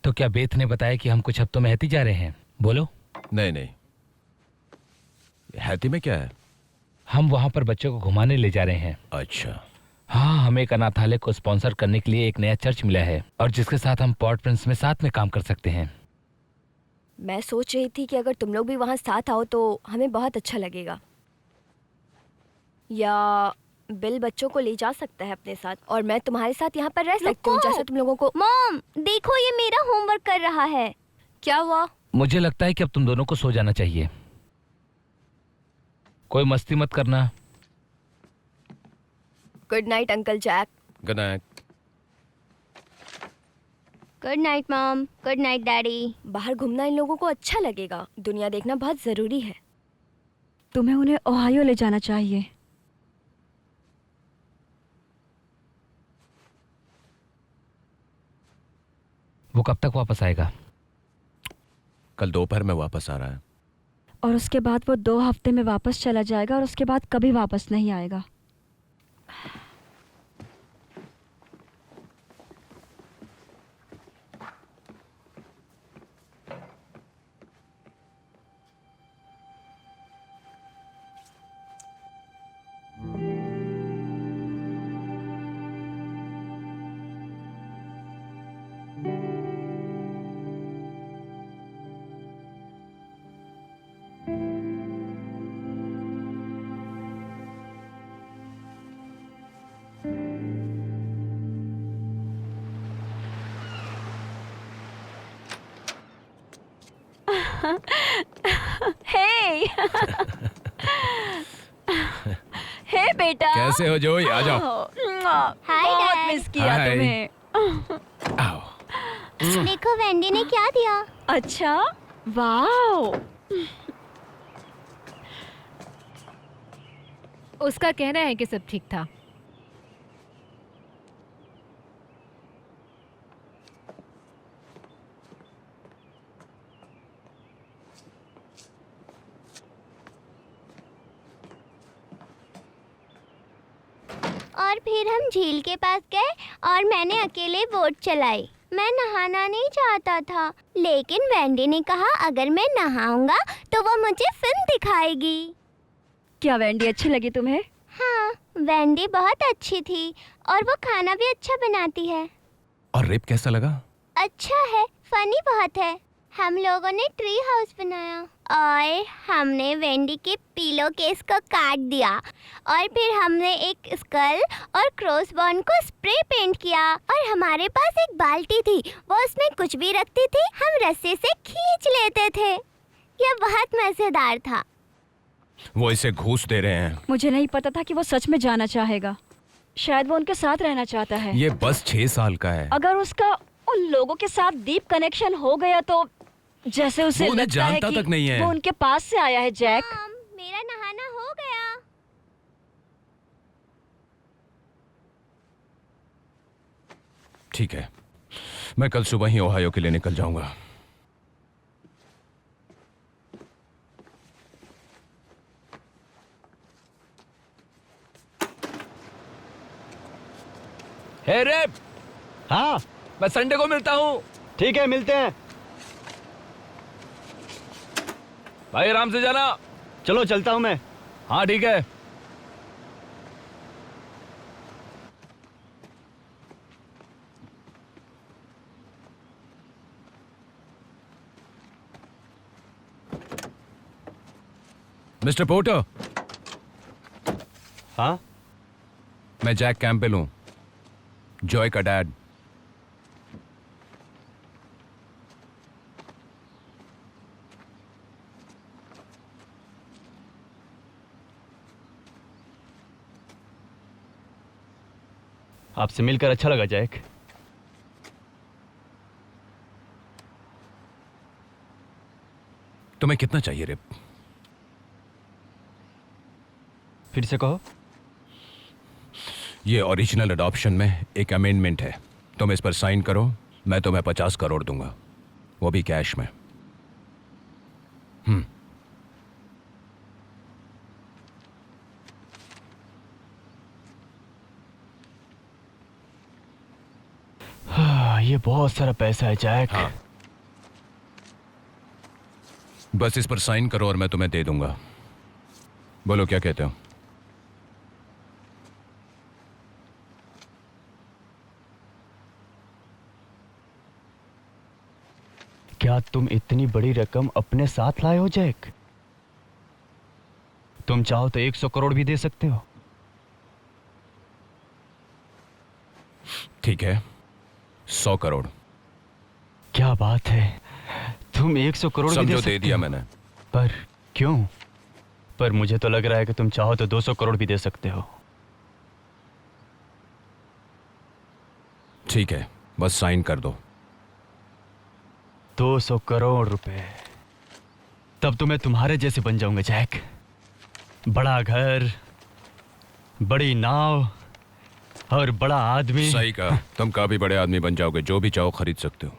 तो क्या बेथ ने बताया कि हम कुछ हफ्तों में हैती जा रहे हैं? बोलो। नहीं नहीं, हैती में क्या है? हम वहां पर बच्चों को घुमाने ले जा रहे हैं। अच्छा। हाँ, हमें एक अनाथालय को स्पॉन्सर करने के लिए एक नया चर्च मिला है और जिसके साथ हम पॉर्ट प्रिंस में साथ में काम कर सकते हैं। मैं सोच रही थी कि अगर तुम लोग भी वहाँ साथ आओ तो हमें बहुत अच्छा लगेगा। या बिल बच्चों को ले जा सकता है अपने साथ और मैं तुम्हारे साथ यहाँ पर रह सकती हूँ जैसे तुम लोगों को। मॉम देखो, ये मेरा होमवर्क कर रहा है। क्या हुआ? मुझे लगता है कि अब तुम दोनों को सो जाना चाहिए। कोई मस्ती मत करना। Good night uncle Jack. Good night. Good night mom. Good night daddy. बाहर घूमना इन लोगों को अच्छा लगेगा। दुनिया देखना बहुत जरूरी है। तुम्हें उन्हें ओहायो ले जाना चाहिए। वो कब तक वापस आएगा? कल दोपहर में वापस आ रहा है। और उसके बाद वो 2 हफ्ते में वापस चला जाएगा और उसके बाद कभी वापस नहीं आएगा। हे हे बेटा, कैसे हो जोई? आ जाओ। हाय बहुत डैड। मिस किया हाय। तुम्हें। आओ। देखो वेंडी ने क्या दिया। अच्छा, वाओ। उसका कहना है कि सब ठीक था। और फिर हम झील के पास गए और मैंने अकेले बोट चलाई। मैं नहाना नहीं चाहता था, लेकिन वेंडी ने कहा अगर मैं नहाऊंगा तो वो मुझे फिल्म दिखाएगी। क्या वेंडी अच्छी लगी तुम्हें? हाँ, वेंडी बहुत अच्छी थी और वो खाना भी अच्छा बनाती है। और रिप कैसा लगा? अच्छा है, फनी बहुत है। हम लोगों ने ट्री हाउस बनाया और हमने वेंडी के पीलो केस को काट दिया और फिर हमने एक स्कल और क्रॉसबोन को स्प्रे पेंट किया और हमारे पास एक बाल्टी थी, वो उसमें कुछ भी रखती थी, हम रस्सी से खींच लेते थे। यह बहुत मजेदार था। वो इसे घूस दे रहे हैं। मुझे नहीं पता था कि वो सच में जाना चाहेगा। शायद वो उनके साथ रहना चाहता है। ये बस 6 साल का है। अगर उसका उन लोगों के साथ डीप कनेक्शन हो गया तो जैसे उसे वो उन्हें लगता है जानता कि तक नहीं है। वो उनके पास से आया है। जैक, मेरा नहाना हो गया। ठीक है, मैं कल सुबह ही ओहायो के लिए निकल जाऊंगा। हे रिप, हाँ मैं संडे को मिलता हूँ। ठीक है, मिलते हैं। भाई आराम से जाना। चलो चलता हूँ मैं। हाँ ठीक है। Mister porter. हाँ, मैं जैक कैंपबेल हूँ, जॉय का डैड। आपसे मिलकर अच्छा लगा जैक। तुम्हें कितना चाहिए रिप? फिर से कहो। ये ओरिजिनल अडॉप्शन में एक अमेंडमेंट है, तुम इस पर साइन करो, मैं तुम्हें 50 करोड़ दूंगा, वो भी कैश में। ये बहुत सारा पैसा है जैक। हाँ। बस इस पर साइन करो और मैं तुम्हें दे दूंगा। बोलो क्या कहते हो? क्या तुम इतनी बड़ी रकम अपने साथ लाए हो जैक? तुम चाहो तो 100 करोड़ भी दे सकते हो। ठीक है, 100 करोड़। क्या बात है, तुम 100 करोड़ भी समझो दे सकते दे दिया हो। मैंने। पर क्यों? पर मुझे तो लग रहा है कि तुम चाहो तो 200 करोड़ भी दे सकते हो। ठीक है, बस साइन कर दो। 200 करोड़ रुपए, तब तो मैं तुम्हारे जैसे बन जाऊंगा जैक। बड़ा घर, बड़ी नाव और बड़ा आदमी। सही कहा, तुम काफी बड़े आदमी बन जाओगे, जो भी चाहो खरीद सकते हो।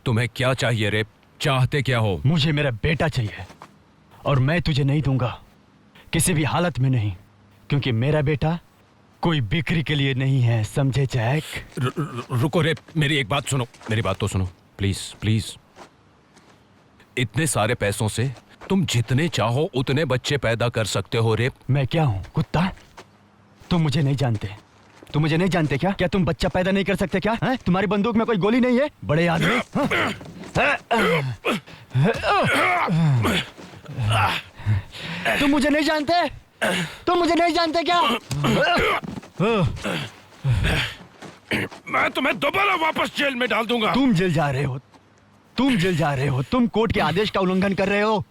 तुम्हें क्या चाहिए रे? चाहते क्या हो? मुझे मेरा बेटा चाहिए और मैं तुझे नहीं दूंगा, किसी भी हालत में नहीं, क्योंकि मेरा बेटा कोई बिक्री के लिए नहीं है, समझे जैक? रुको रे, मेरी एक बात सुनो, मेरी बात तो सुनो प्लीज प्लीज। इतने सारे पैसों से तुम जितने चाहो उतने बच्चे पैदा कर सकते हो रे। मैं क्या हूं, कुत्ता? तुम मुझे नहीं जानते, तुम मुझे नहीं जानते क्या? क्या तुम बच्चा पैदा नहीं कर सकते क्या? हैं? तुम्हारी बंदूक में कोई गोली नहीं है, बड़े आदमी? तुम मुझे नहीं जानते, तुम मुझे नहीं जानते क्या? मैं तुम्हें दोबारा वापस जेल में डाल दूंगा। तुम जेल जा रहे हो, तुम जेल जा रहे हो, तुम कोर्ट के आदेश का उल्लंघन कर रहे हो।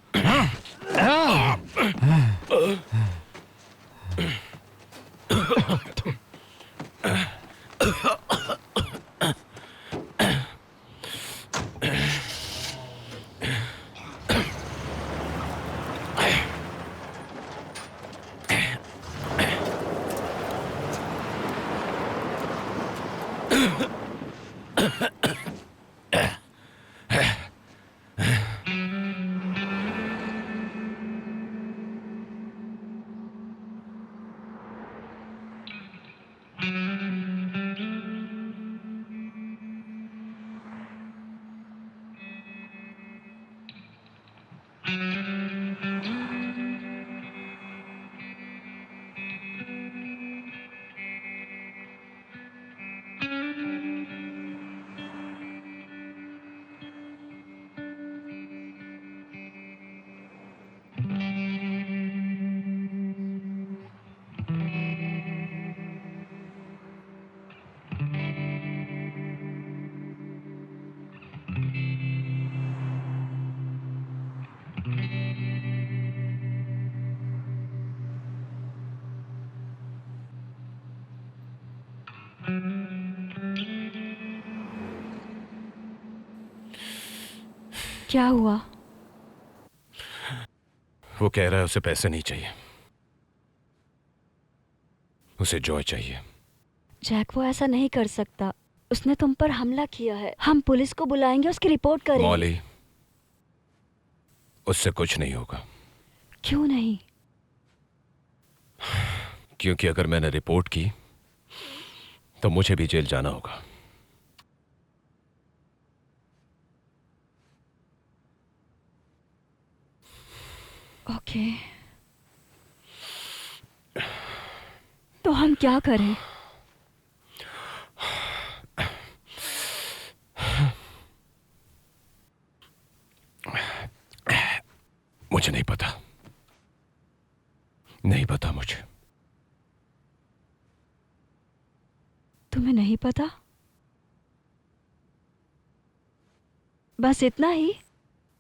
क्या हुआ? वो कह रहा है उसे पैसे नहीं चाहिए, उसे जॉय चाहिए। जैक वो ऐसा नहीं कर सकता, उसने तुम पर हमला किया है। हम पुलिस को बुलाएंगे, उसकी रिपोर्ट करेंगे। मौली, उससे कुछ नहीं होगा। क्यों नहीं? क्योंकि अगर मैंने रिपोर्ट की तो मुझे भी जेल जाना होगा। ओके, तो हम क्या करें? मुझे नहीं पता, नहीं पता मुझे। तुम्हें नहीं पता? बस इतना ही?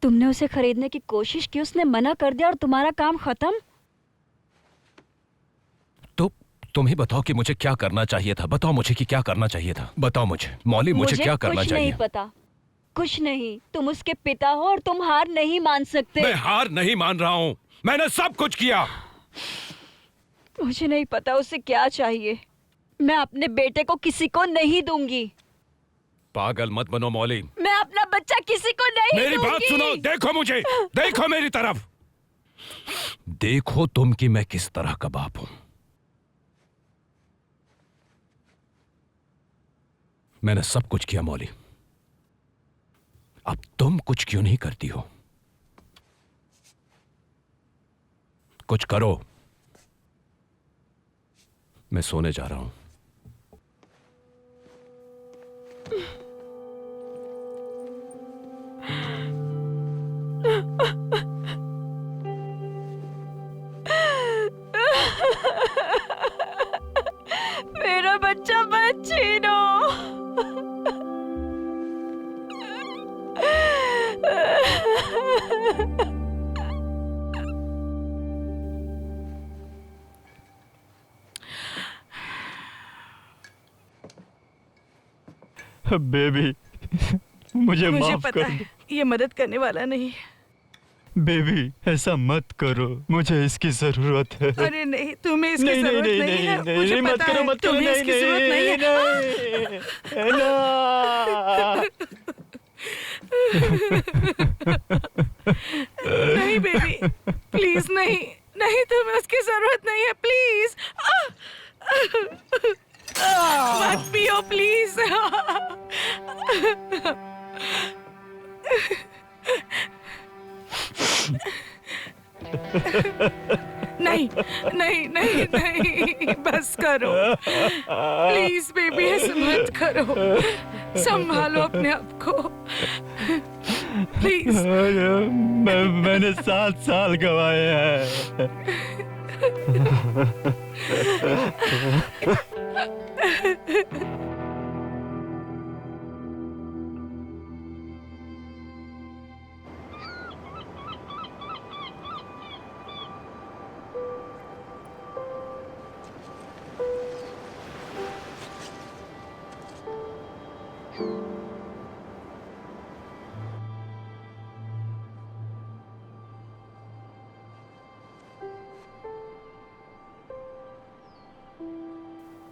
तुमने उसे खरीदने की कोशिश की, उसने मना कर दिया और तुम्हारा काम खत्म? तुम ही बताओ कि मुझे क्या करना चाहिए था। बताओ मुझे कि क्या करना चाहिए था। बताओ मुझे मौली, मुझे क्या करना कुछ चाहिए। नहीं पता, कुछ नहीं। तुम उसके पिता हो और तुम हार नहीं मान सकते। मैं हार नहीं मान रहा हूँ, मैंने सब कुछ किया। मुझे नहीं पता उसे क्या चाहिए। मैं अपने बेटे को किसी को नहीं दूंगी। पागल मत बनो मौली। मैं अपना बच्चा किसी को नहीं मेरी दूंगी। बात सुनो, देखो मुझे, देखो मेरी तरफ, देखो तुम कि मैं किस तरह का बाप हूं। मैंने सब कुछ किया मौली, अब तुम कुछ क्यों नहीं करती हो? कुछ करो। मैं सोने जा रहा हूं। मेरा बच्चा मत छीनो। बेबी, मुझे मुझे माफ पता कर है ये मदद करने वाला नहीं। बेबी, ऐसा मत करो, मुझे इसकी जरूरत है। अरे नहीं, तुम्हें इसकी जरूरत नहीं है। मुझे मत पता करो, है मत करो, तुम्हें इसकी जरूरत नहीं है। नहीं बेबी, प्लीज नहीं, नहीं, तुम्हें उसकी जरूरत नहीं है, प्लीज। मत पियो प्लीज। नहीं नहीं नहीं नहीं, बस करो प्लीज बेबी, ऐसे मत करो। संभालो अपने आप को प्लीज। मैंने 7 साल गवाए हैं।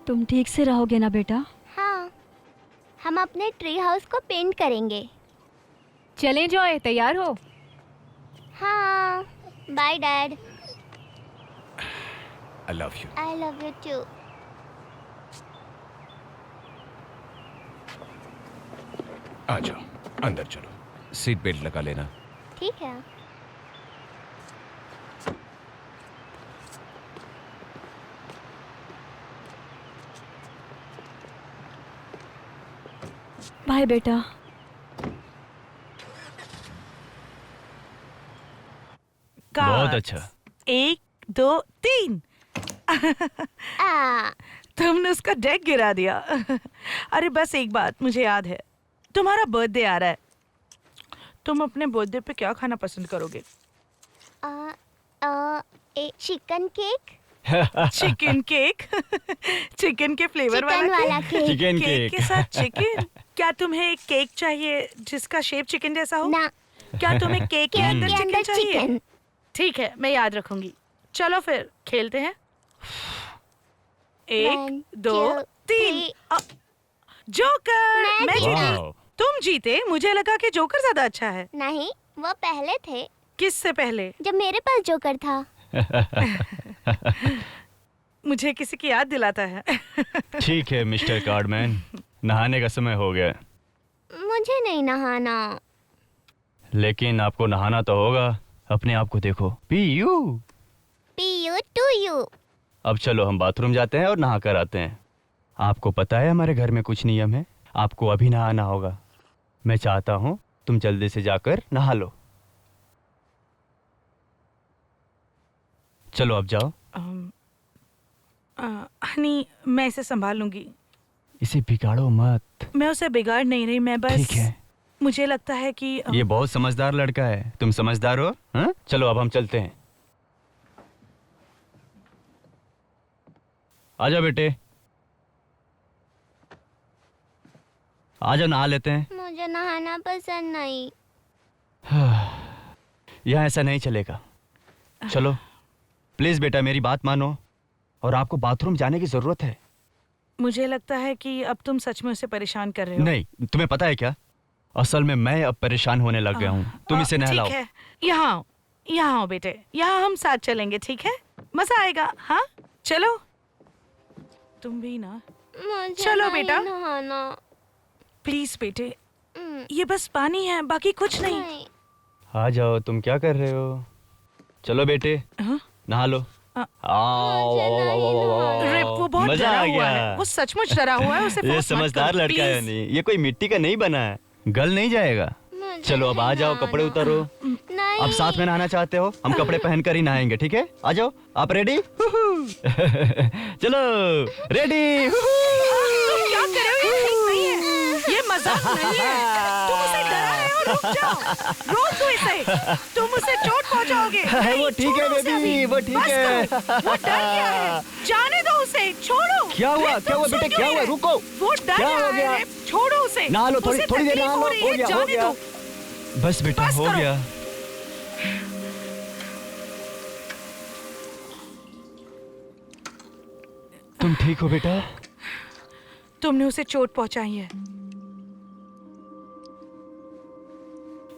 तुम ठीक से रहोगे ना बेटा? हाँ, हम अपने ट्री हाउस को पेंट करेंगे। चलें जॉय, तैयार हो? हाँ, bye dad. I love you. I love you too. आ जाओ, अंदर चलो। सीट बेल्ट लगा लेना। ठीक है। बाय बेटा। बहुत अच्छा। 1 2 3। आ, तुमने उसका डेक गिरा दिया। अरे बस एक बात मुझे याद है, तुम्हारा बर्थडे आ रहा है। तुम अपने बर्थडे पे क्या खाना पसंद करोगे? Chicken cake. Chicken cake. Chicken के फ्लेवर चिकन वाला केक। Chicken cake cake. के साथ चिकन। क्या तुम्हें एक केक चाहिए जिसका शेप चिकन जैसा हो? ना, क्या तुम्हें केक के केक अंदर के चिकन अंदर चाहिए? चिकन। ठीक है, मैं याद रखूंगी। चलो फिर खेलते हैं। 1 1 2 3। जोकर। मैं जीता। वाओ। तुम जीते। मुझे लगा कि जोकर ज्यादा अच्छा है। नहीं, वो पहले थे किससे पहले? जब मेरे पास जोकर था। मुझे किसी की याद दिलाता है। ठीक है मिस्टर कार्डमैन, नहाने का समय हो गया। मुझे नहीं नहाना। लेकिन आपको नहाना तो होगा। अपने आप को देखो। P U. P U to you. अब चलो हम बाथरूम जाते हैं और नहा कर आते हैं। आपको पता है हमारे घर में कुछ नियम है। आपको अभी नहाना होगा। मैं चाहता हूँ तुम जल्दी से जाकर नहा लो। चलो अब जाओ। हनी, मैं इसे संभाल लूंगी। इसे बिगाड़ो मत। मैं उसे बिगाड़ नहीं रही, मैं बस ठीक है। मुझे लगता है कि ये बहुत समझदार लड़का है। तुम समझदार हो? हाँ? चलो अब हम चलते हैं। आ जाओ बेटे, आ जाओ, नहा लेते हैं। मुझे नहाना पसंद नहीं। यहाँ ऐसा नहीं चलेगा। चलो प्लीज बेटा, मेरी बात मानो, और आपको बाथरूम जाने की जरूरत है। मुझे लगता है कि अब तुम सच में उसे परेशान कर रहे हो। नहीं, तुम्हें पता है क्या, असल में मैं अब परेशान होने लग गया हूँ। तुम इसे नहलाओ। ठीक है, यहाँ आओ बेटे, यहाँ हम साथ चलेंगे, ठीक है? मजा आएगा। हाँ चलो, तुम भी ना। मुझे चलो नहीं बेटा। नहाना। प्लीज बेटे, हम्म, ये बस पानी है, बाकी कुछ नहीं। नहीं। आ जाओ, तुम क्या कर रहे हो? चलो बेटे, हाँ? नहा लो। आ- आओ, मुझे नहीं नहाना। रिप, वो बहुत मजा डरा आ हुआ गया। है, वो सचमुच डरा हुआ है। उसे ये फोर्स मत समझदार करो, लड़का है। please। नहीं, ये कोई मिट्टी का नहीं बना है, गल नहीं जाएगा। मुझे चलो अब आ नहीं जाओ, नहाना। कपड़े उतारो। नहीं। अब साथ में नहाना चाहते हो, हम कपड़े पहनकर ही नहाएंगे, ठीक है? आ जाओ, आप रेडी? चलो रेडी। तुम क्या कर रहे हो? ये ठीक नहीं है, ये मजाक नहीं है। तुम उसे डरा रहे हो, रुक जाओ। रोक दो इसे, तुम उसे चोट पहुंचाओगे। वो नहीं, ठीक है छोड़ो उसे बेबी, अभी। वो ठीक बस है। करो, वो डर गया है, जाने दो उसे, छोड़ो। क्या हुआ? रिप, क्या हुआ तुम बेटे? सुन क्या नहीं हुआ? रहे। रुको। वो डर क्या हो रहा गया? है, रिप, छोड़ो उसे। नहा लो, उसे थोड़ी देर तकलीफ नहा हो लो। रही हो है, गया, हो जाने गया। दो। बस बेटा, बस हो करो। गया। तुम ठीक हो बेटा? तुमने उसे चोट पहुंचाई है।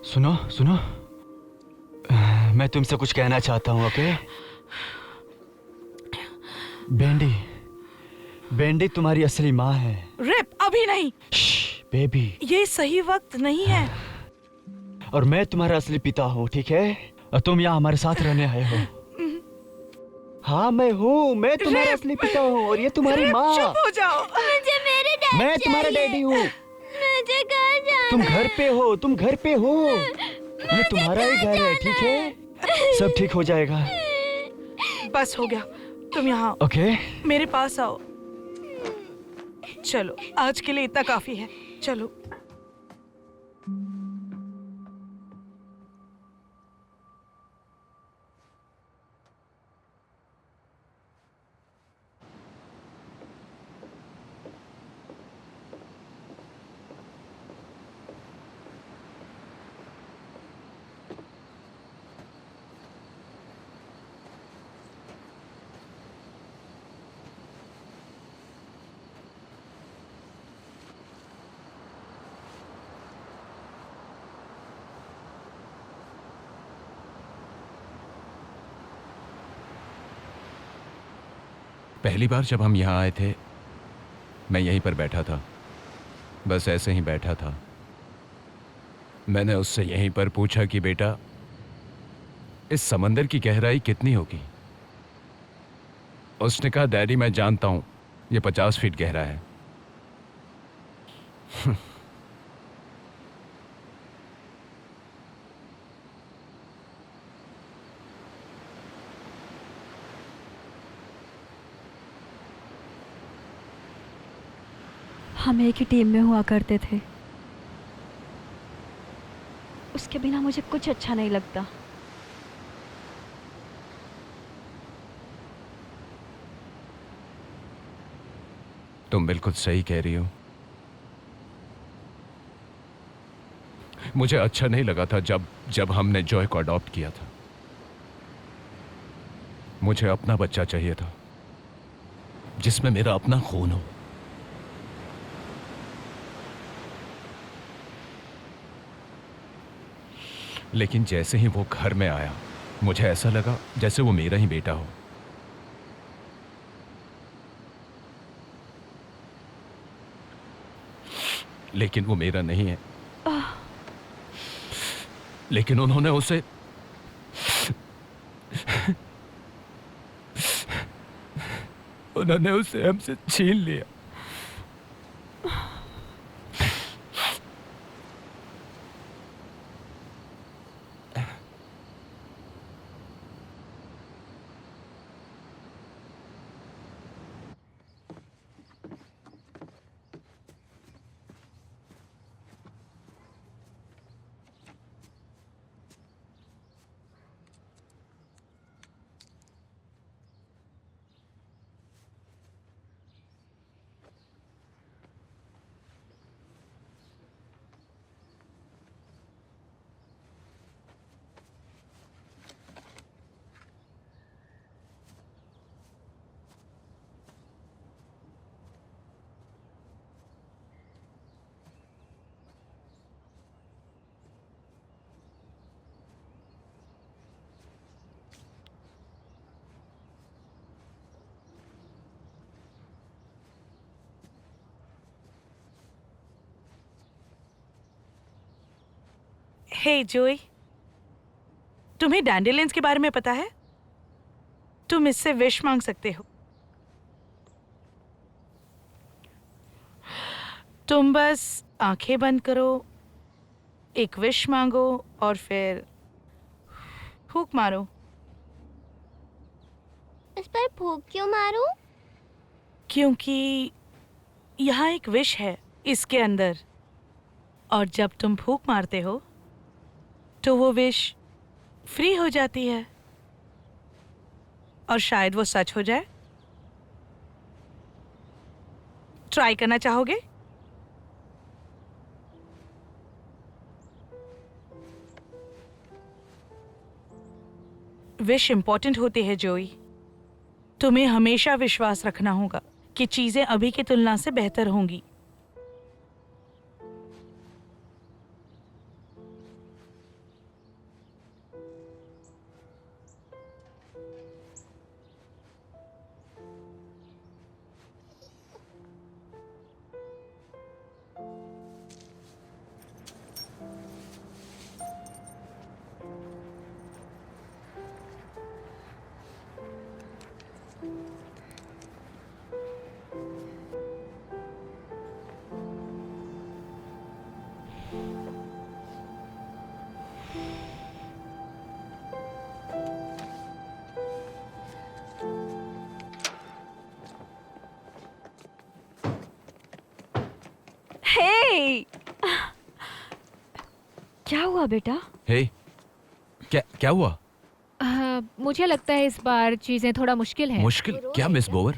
सुनो सुनो, मैं तुमसे कुछ कहना चाहता हूँ, ओके? बेंडी, बेंडी तुम्हारी असली माँ है। रिप, अभी नहीं, बेबी, ये सही वक्त नहीं है। और मैं तुम्हारा असली पिता हूँ, ठीक है? और तुम यहाँ हमारे साथ रहने आए हो। हाँ मैं हूँ, मैं तुम्हारा रिप, असली पिता हूँ, और ये तुम्हारी रिप, माँ। चुप हो जाओ। मुझे मेरे डैड मैं तुम्हारा चाहिए। डैडी हूँ। मुझे घर जाना तुम है। घर पे हो, तुम घर पे हो। ये तुम्हारा ही घर है, ठीक है? सब ठीक हो जाएगा, बस हो गया, तुम यहाँ आओ, ओके? मेरे पास आओ। चलो, आज के लिए इतना काफी है, चलो। पहली बार जब हम यहाँ आए थे, मैं यहीं पर बैठा था, बस ऐसे ही बैठा था। मैंने उससे यहीं पर पूछा कि बेटा, इस समंदर की गहराई कितनी होगी? उसने कहा, डैडी मैं जानता हूं, ये 50 फीट गहरा है। हम एक ही टीम में हुआ करते थे। उसके बिना मुझे कुछ अच्छा नहीं लगता। तुम बिल्कुल सही कह रही हो। मुझे अच्छा नहीं लगा था जब हमने जॉय को अडॉप्ट किया था। मुझे अपना बच्चा चाहिए था, जिसमें मेरा अपना खून हो। लेकिन जैसे ही वो घर में आया, मुझे ऐसा लगा जैसे वो मेरा ही बेटा हो। लेकिन वो मेरा नहीं है। लेकिन उन्होंने उसे हमसे छीन लिया। हे जोई, तुम्हें डैंडेलियंस के बारे में पता है? तुम इससे विश मांग सकते हो। तुम बस आंखें बंद करो, एक विश मांगो और फिर फूंक मारो। इस पर फूंक क्यों मारूं? क्योंकि यहाँ एक विश है इसके अंदर, और जब तुम फूंक मारते हो तो वो विश फ्री हो जाती है, और शायद वो सच हो जाए। ट्राई करना चाहोगे? विश इंपॉर्टेंट होती है जोई। तुम्हें हमेशा विश्वास रखना होगा कि चीजें अभी की तुलना से बेहतर होंगी। हे, क्या हुआ बेटा? हे, क्या क्या हुआ? मुझे लगता है इस बार चीज़ें थोड़ा मुश्किल है। मुश्किल क्या मिस बोवर?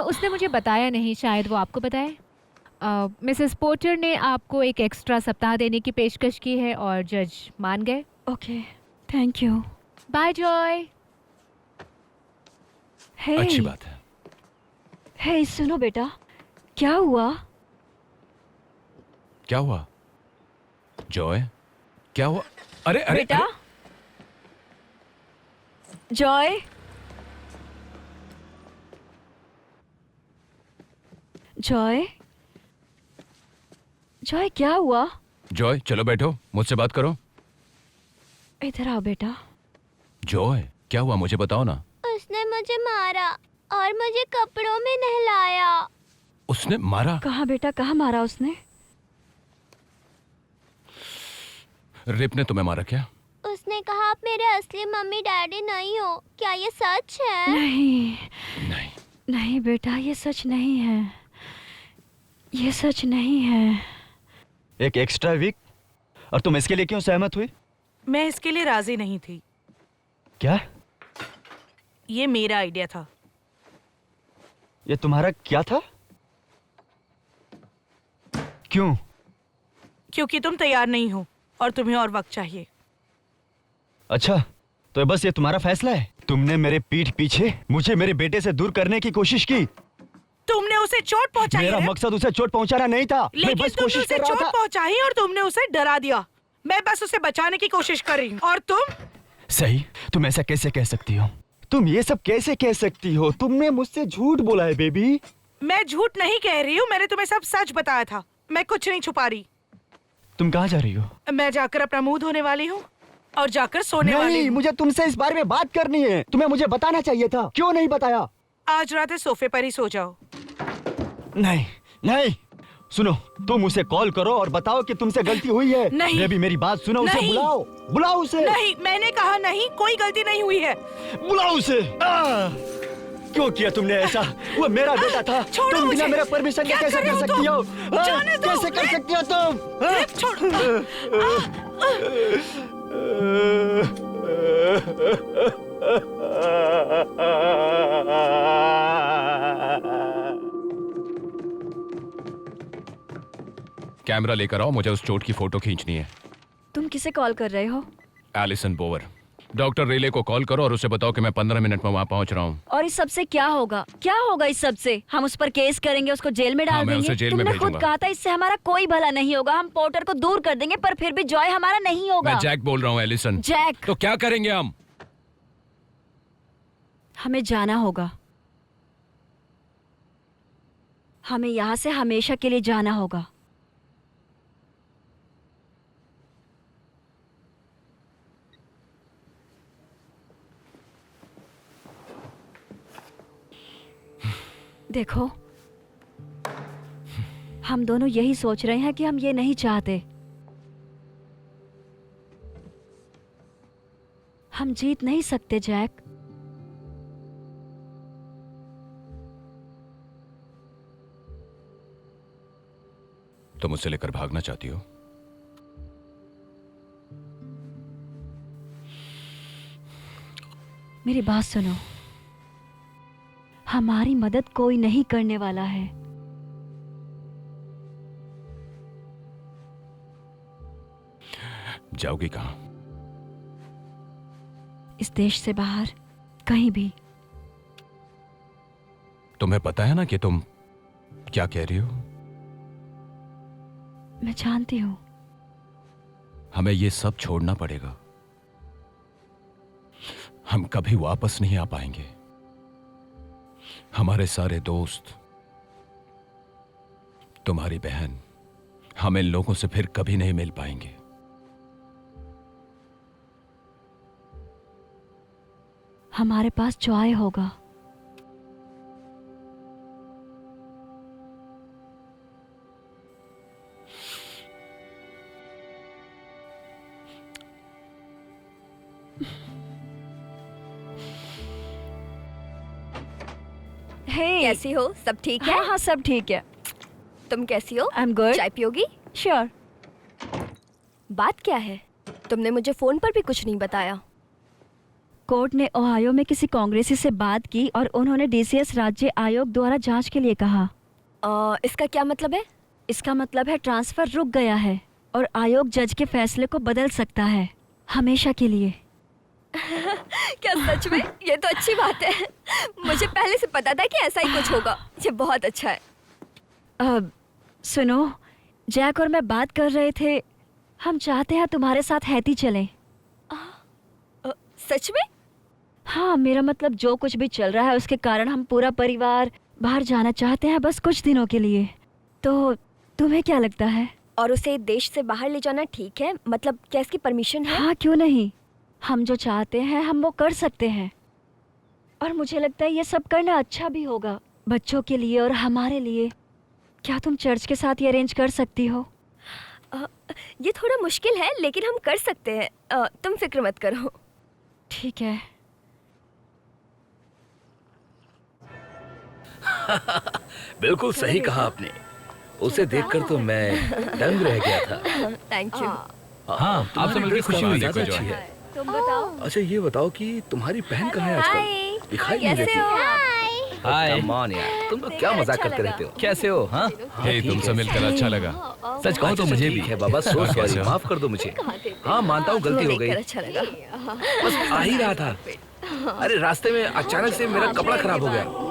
उसने मुझे बताया नहीं, शायद वो आपको बताए। मिसेस पोर्टर ने आपको एक एक्स्ट्रा सप्ताह देने की पेशकश की है और जज मान गए। Okay, thank you. Bye Joy. Hey, अच्छी बात है। हे सुनो बेटा, क्या हुआ? क्या हुआ? जॉय, क्या हुआ? अरे अरे बेटा, अरे, जॉय, जॉय, जॉय क्या हुआ? जॉय चलो बैठो, मुझसे बात करो। इधर आओ बेटा। जॉय क्या हुआ, मुझे बताओ ना। उसने मुझे मारा और मुझे कपड़ों में नहलाया। उसने मारा? कहाँ बेटा, कहाँ मारा उसने? रिप ने तुम्हें मारा क्या? उसने कहा आप मेरे असली मम्मी डैडी नहीं हो। क्या ये सच है? नहीं नहीं। नहीं बेटा, ये सच नहीं है, ये सच नहीं है। एक एक्स्ट्रा वीक, और तुम इसके लिए क्यों सहमत हुई? मैं इसके लिए राजी नहीं थी। क्या? ये मेरा आइडिया था। ये तुम्हारा क्या था? क्यों? क्योंकि तुम तैयार नहीं हो और तुम्हें और वक्त चाहिए। अच्छा, तो बस ये तुम्हारा फैसला है? तुमने मेरे पीठ पीछे मुझे मेरे बेटे से दूर करने की कोशिश की। तुमने उसे चोट पहुंचाई मेरा है, मकसद उसे चोट पहुंचाना नहीं था। मैं लेकिन बस तुमने कोशिश उसे कर रहा चोट था। पहुंचाई और तुमने उसे डरा दिया। मैं बस उसे बचाने की कोशिश कर रही हूँ, और तुम? सही, तुम ऐसा कैसे कह सकती हो? तुम ये सब कैसे कह सकती हो? तुमने मुझसे झूठ बोला है बेबी। मैं झूठ नहीं कह रही हूँ, मैंने तुम्हें सब सच बताया था। मैं कुछ नहीं छुपा रही। तुम कहाँ जा रही हो? मैं जाकर अपना मुंह धोने वाली हूँ और जाकर सोने वाली नहीं, हूँ। मुझे तुमसे इस बारे में बात करनी है। तुम्हें मुझे बताना चाहिए था, क्यों नहीं बताया? आज रात इस सोफे पर ही सो जाओ। नहीं नहीं, सुनो, तुम उसे कॉल करो और बताओ कि तुमसे गलती हुई है। नहीं। बेबी मेरी बात सुनो, उसे नहीं। बुलाओ, बुलाओ उसे। नहीं, मैंने कहा नहीं, कोई गलती नहीं हुई है। बुलाओ उसे। क्यों किया तुमने ऐसा? वो मेरा बेटा था। छोड़ो तुम बिना मुझे। मेरे परमिशन के क्या कैसे कर रहे कर हो सकती तुम? हो? जाने दो। कैसे कर सकती हो तुम? रिप, छोड़। कैमरा लेकर आओ, मुझे उस चोट की फोटो खींचनी है। तुम किसे कॉल कर रहे हो? एलिसन बोवर। डॉक्टर रेले को कॉल करो और उसे बताओ कि मैं 15 मिनट में वहाँ पहुँच रहा हूँ। और इस सब से क्या होगा? क्या होगा इस सब से? हम उस पर केस करेंगे, उसको जेल में हाँ, डाल मैं देंगे। उसे जेल में तुमने खुद भेजूंगा। कहा था इससे हमारा कोई भला नहीं होगा। हम पोर्टर को दूर कर देंगे, पर फिर भी जॉय हमारा नहीं होगा। मैं जैक बोल रहा हूँ एलिसन। जैक, तो क्या करेंगे हम? हमें जाना होगा। हमें यहाँ से हमेशा के लिए जाना होगा। देखो, हम दोनों यही सोच रहे हैं कि हम ये नहीं चाहते। हम जीत नहीं सकते जैक। तुम मुझसे लेकर भागना चाहती हो? मेरी बात सुनो, हमारी मदद कोई नहीं करने वाला है। जाओगी कहां? इस देश से बाहर, कहीं भी। तुम्हें पता है ना कि तुम क्या कह रही हो? मैं जानती हूँ। हमें ये सब छोड़ना पड़ेगा। हम कभी वापस नहीं आ पाएंगे। हमारे सारे दोस्त, तुम्हारी बहन, हम इन लोगों से फिर कभी नहीं मिल पाएंगे। हमारे पास जॉय होगा। हे, कैसी हो? सब ठीक है? हाँ हाँ, सब ठीक है। तुम कैसी हो? I am good. चाय पियोगी? श्योर। बात क्या है? तुमने मुझे फोन पर भी कुछ नहीं बताया। कोर्ट ने ओहायो में किसी कांग्रेसी से बात की और उन्होंने डीसीएस राज्य आयोग द्वारा जांच के लिए कहा। इसका क्या मतलब है? इसका मतलब है ट्रांसफर रुक गया है और आयोग जज के फैसले को बदल सकता है, हमेशा के लिए। क्या सच में? ये तो अच्छी बात है। मुझे पहले से पता था कि ऐसा ही कुछ होगा। ये बहुत अच्छा है। सुनो, जैक और मैं बात कर रहे थे, हम चाहते हैं तुम्हारे साथ हैती चलें। सच में? हाँ, मेरा मतलब जो कुछ भी चल रहा है उसके कारण हम पूरा परिवार बाहर जाना चाहते हैं, बस कुछ दिनों के लिए। तो तुम्हें क्या लगता है? और उसे देश से बाहर ले जाना ठीक है? मतलब क्या इसकी परमिशन है? हाँ, क्यों नहीं। हम जो चाहते हैं हम वो कर सकते हैं, और मुझे लगता है ये सब करना अच्छा भी होगा, बच्चों के लिए और हमारे लिए। क्या तुम चर्च के साथ ये अरेंज कर सकती हो? ये थोड़ा मुश्किल है, लेकिन हम कर सकते हैं। तुम फिक्र मत करो। ठीक है। बिल्कुल सही कहा आपने। उसे देखकर तो मैं दंग रह गया था। Thank you. हाँ, आपसे मिलकर खुशी हुई। देखो अच्छी जो है। तुम बताओ। अच्छा, ये बताओ कि तुम्हारी बहन कहाँ है आजकल? हाय, दिखाई नहीं कैसे देती। हो? हाय कम ऑन यार, तुम लोग क्या मजाक करते रहते हो? कैसे हो? हाँ, हे, तुमसे मिलकर अच्छा लगा। सच कहूँ तो मुझे भी है बाबा। सो कैसे सॉरी, हो? माफ कर दो मुझे। हाँ, मानता हूँ गलती हो गई। अच्छा लगा। बस आ ही रहा था। अरे रास्ते में अचानक से मेरा कपड़ा खराब हो गया।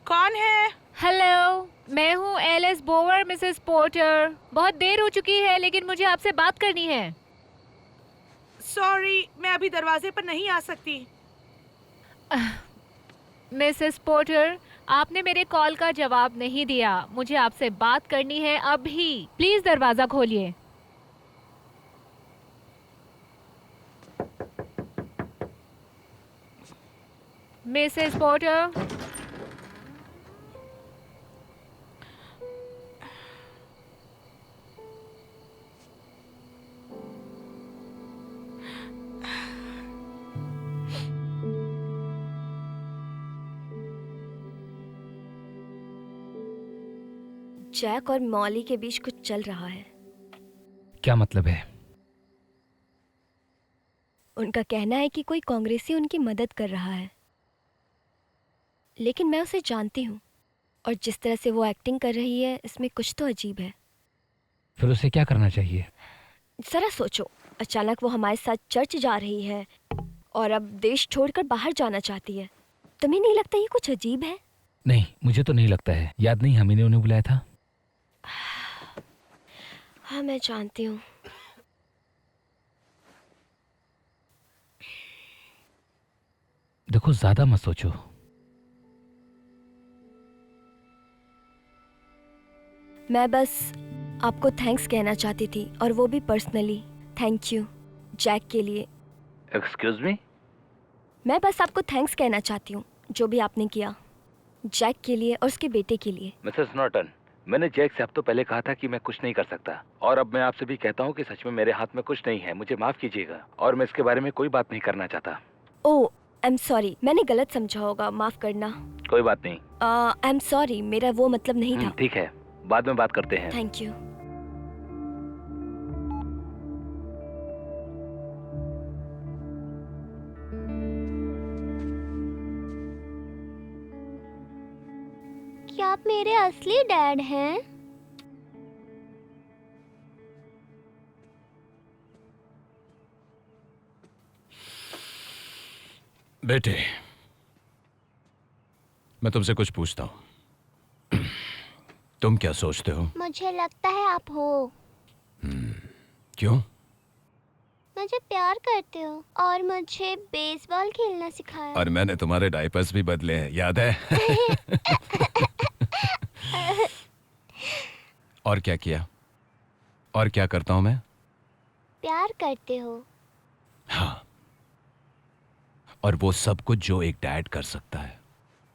कौन है? हेलो, मैं हूँ एलिस बोवर, मिसेस पोर्टर। बहुत देर हो चुकी है, लेकिन मुझे आपसे बात करनी है। सॉरी, मैं अभी दरवाजे पर नहीं आ सकती। मिसेस पोर्टर, आपने मेरे कॉल का जवाब नहीं दिया। मुझे आपसे बात करनी है अभी। प्लीज दरवाजा खोलिए। Mrs porter. जैक और मॉली के बीच कुछ चल रहा है। क्या मतलब है? उनका कहना है कि कोई कांग्रेसी उनकी मदद कर रहा है, लेकिन मैं उसे जानती हूँ और जिस तरह से वो एक्टिंग कर रही है इसमें कुछ तो अजीब है। फिर उसे क्या करना चाहिए? जरा सोचो, अचानक वो हमारे साथ चर्च जा रही है और अब देश छोड़कर बाहर जाना चाहती है। तुम्हें नहीं लगता ये कुछ अजीब है? नहीं, मुझे तो नहीं लगता है। याद नहीं हम ही ने उन्हें बुलाया था? हाँ, मैं जानती हूँ। देखो, ज्यादा मत सोचो। मैं बस आपको थैंक्स कहना चाहती थी, और वो भी पर्सनली। थैंक यू जैक के लिए। Excuse me? मैं बस आपको थैंक्स कहना चाहती हूँ जो भी आपने किया, जैक के लिए और उसके बेटे के लिए। मिसेस नॉर्टन, मैंने जैक से अब तो पहले कहा था कि मैं कुछ नहीं कर सकता, और अब मैं आपसे भी कहता हूँ कि सच में मेरे हाथ में कुछ नहीं है। मुझे माफ कीजिएगा, और मैं इसके बारे में कोई बात नहीं करना चाहता। ओह, आई एम सॉरी, मैंने गलत समझा होगा, माफ करना। कोई बात नहीं। आई एम सॉरी, मेरा वो मतलब नहीं था। ठीक है, बाद में बात करते हैं। Thank you. क्या आप मेरे असली डैड हैं? बेटे, मैं तुमसे कुछ पूछता हूँ। तुम क्या सोचते हो? मुझे लगता है आप हो। क्यों? मुझे प्यार करते हो और मुझे बेसबॉल खेलना सिखाया। और मैंने तुम्हारे डायपर्स भी बदले हैं, याद है? और क्या किया? और क्या करता हूं मैं? प्यार करते हो। हाँ, और वो सब कुछ जो एक डैड कर सकता है।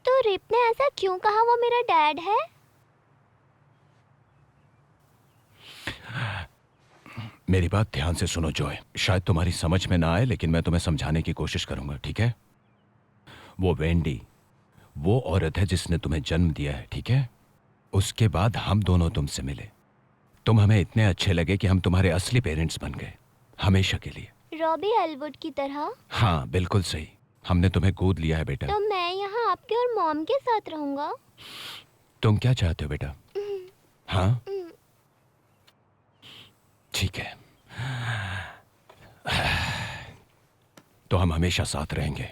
तो रिप ने ऐसा क्यों कहा वो मेरा डैड है? मेरी बात ध्यान से सुनो जॉय। शायद तुम्हारी समझ में ना आए, लेकिन मैं तुम्हें समझाने की कोशिश करूंगा, ठीक है? वो वेंडी, वो औरत है जिसने तुम्हें जन्म दिया है, ठीक है? उसके बाद हम दोनों तुमसे मिले। तुम हमें इतने अच्छे लगे कि हम तुम्हारे असली पेरेंट्स बन गए, हमेशा के लिए। रॉबी एलवुड की तरह? हाँ, बिल्कुल सही। हमने तुम्हें गोद लिया है बेटा। तो मैं यहाँ आपके और मॉम के साथ रहूंगा। तुम क्या चाहते हो बेटा? हाँ, ठीक है। तो हम हमेशा साथ रहेंगे,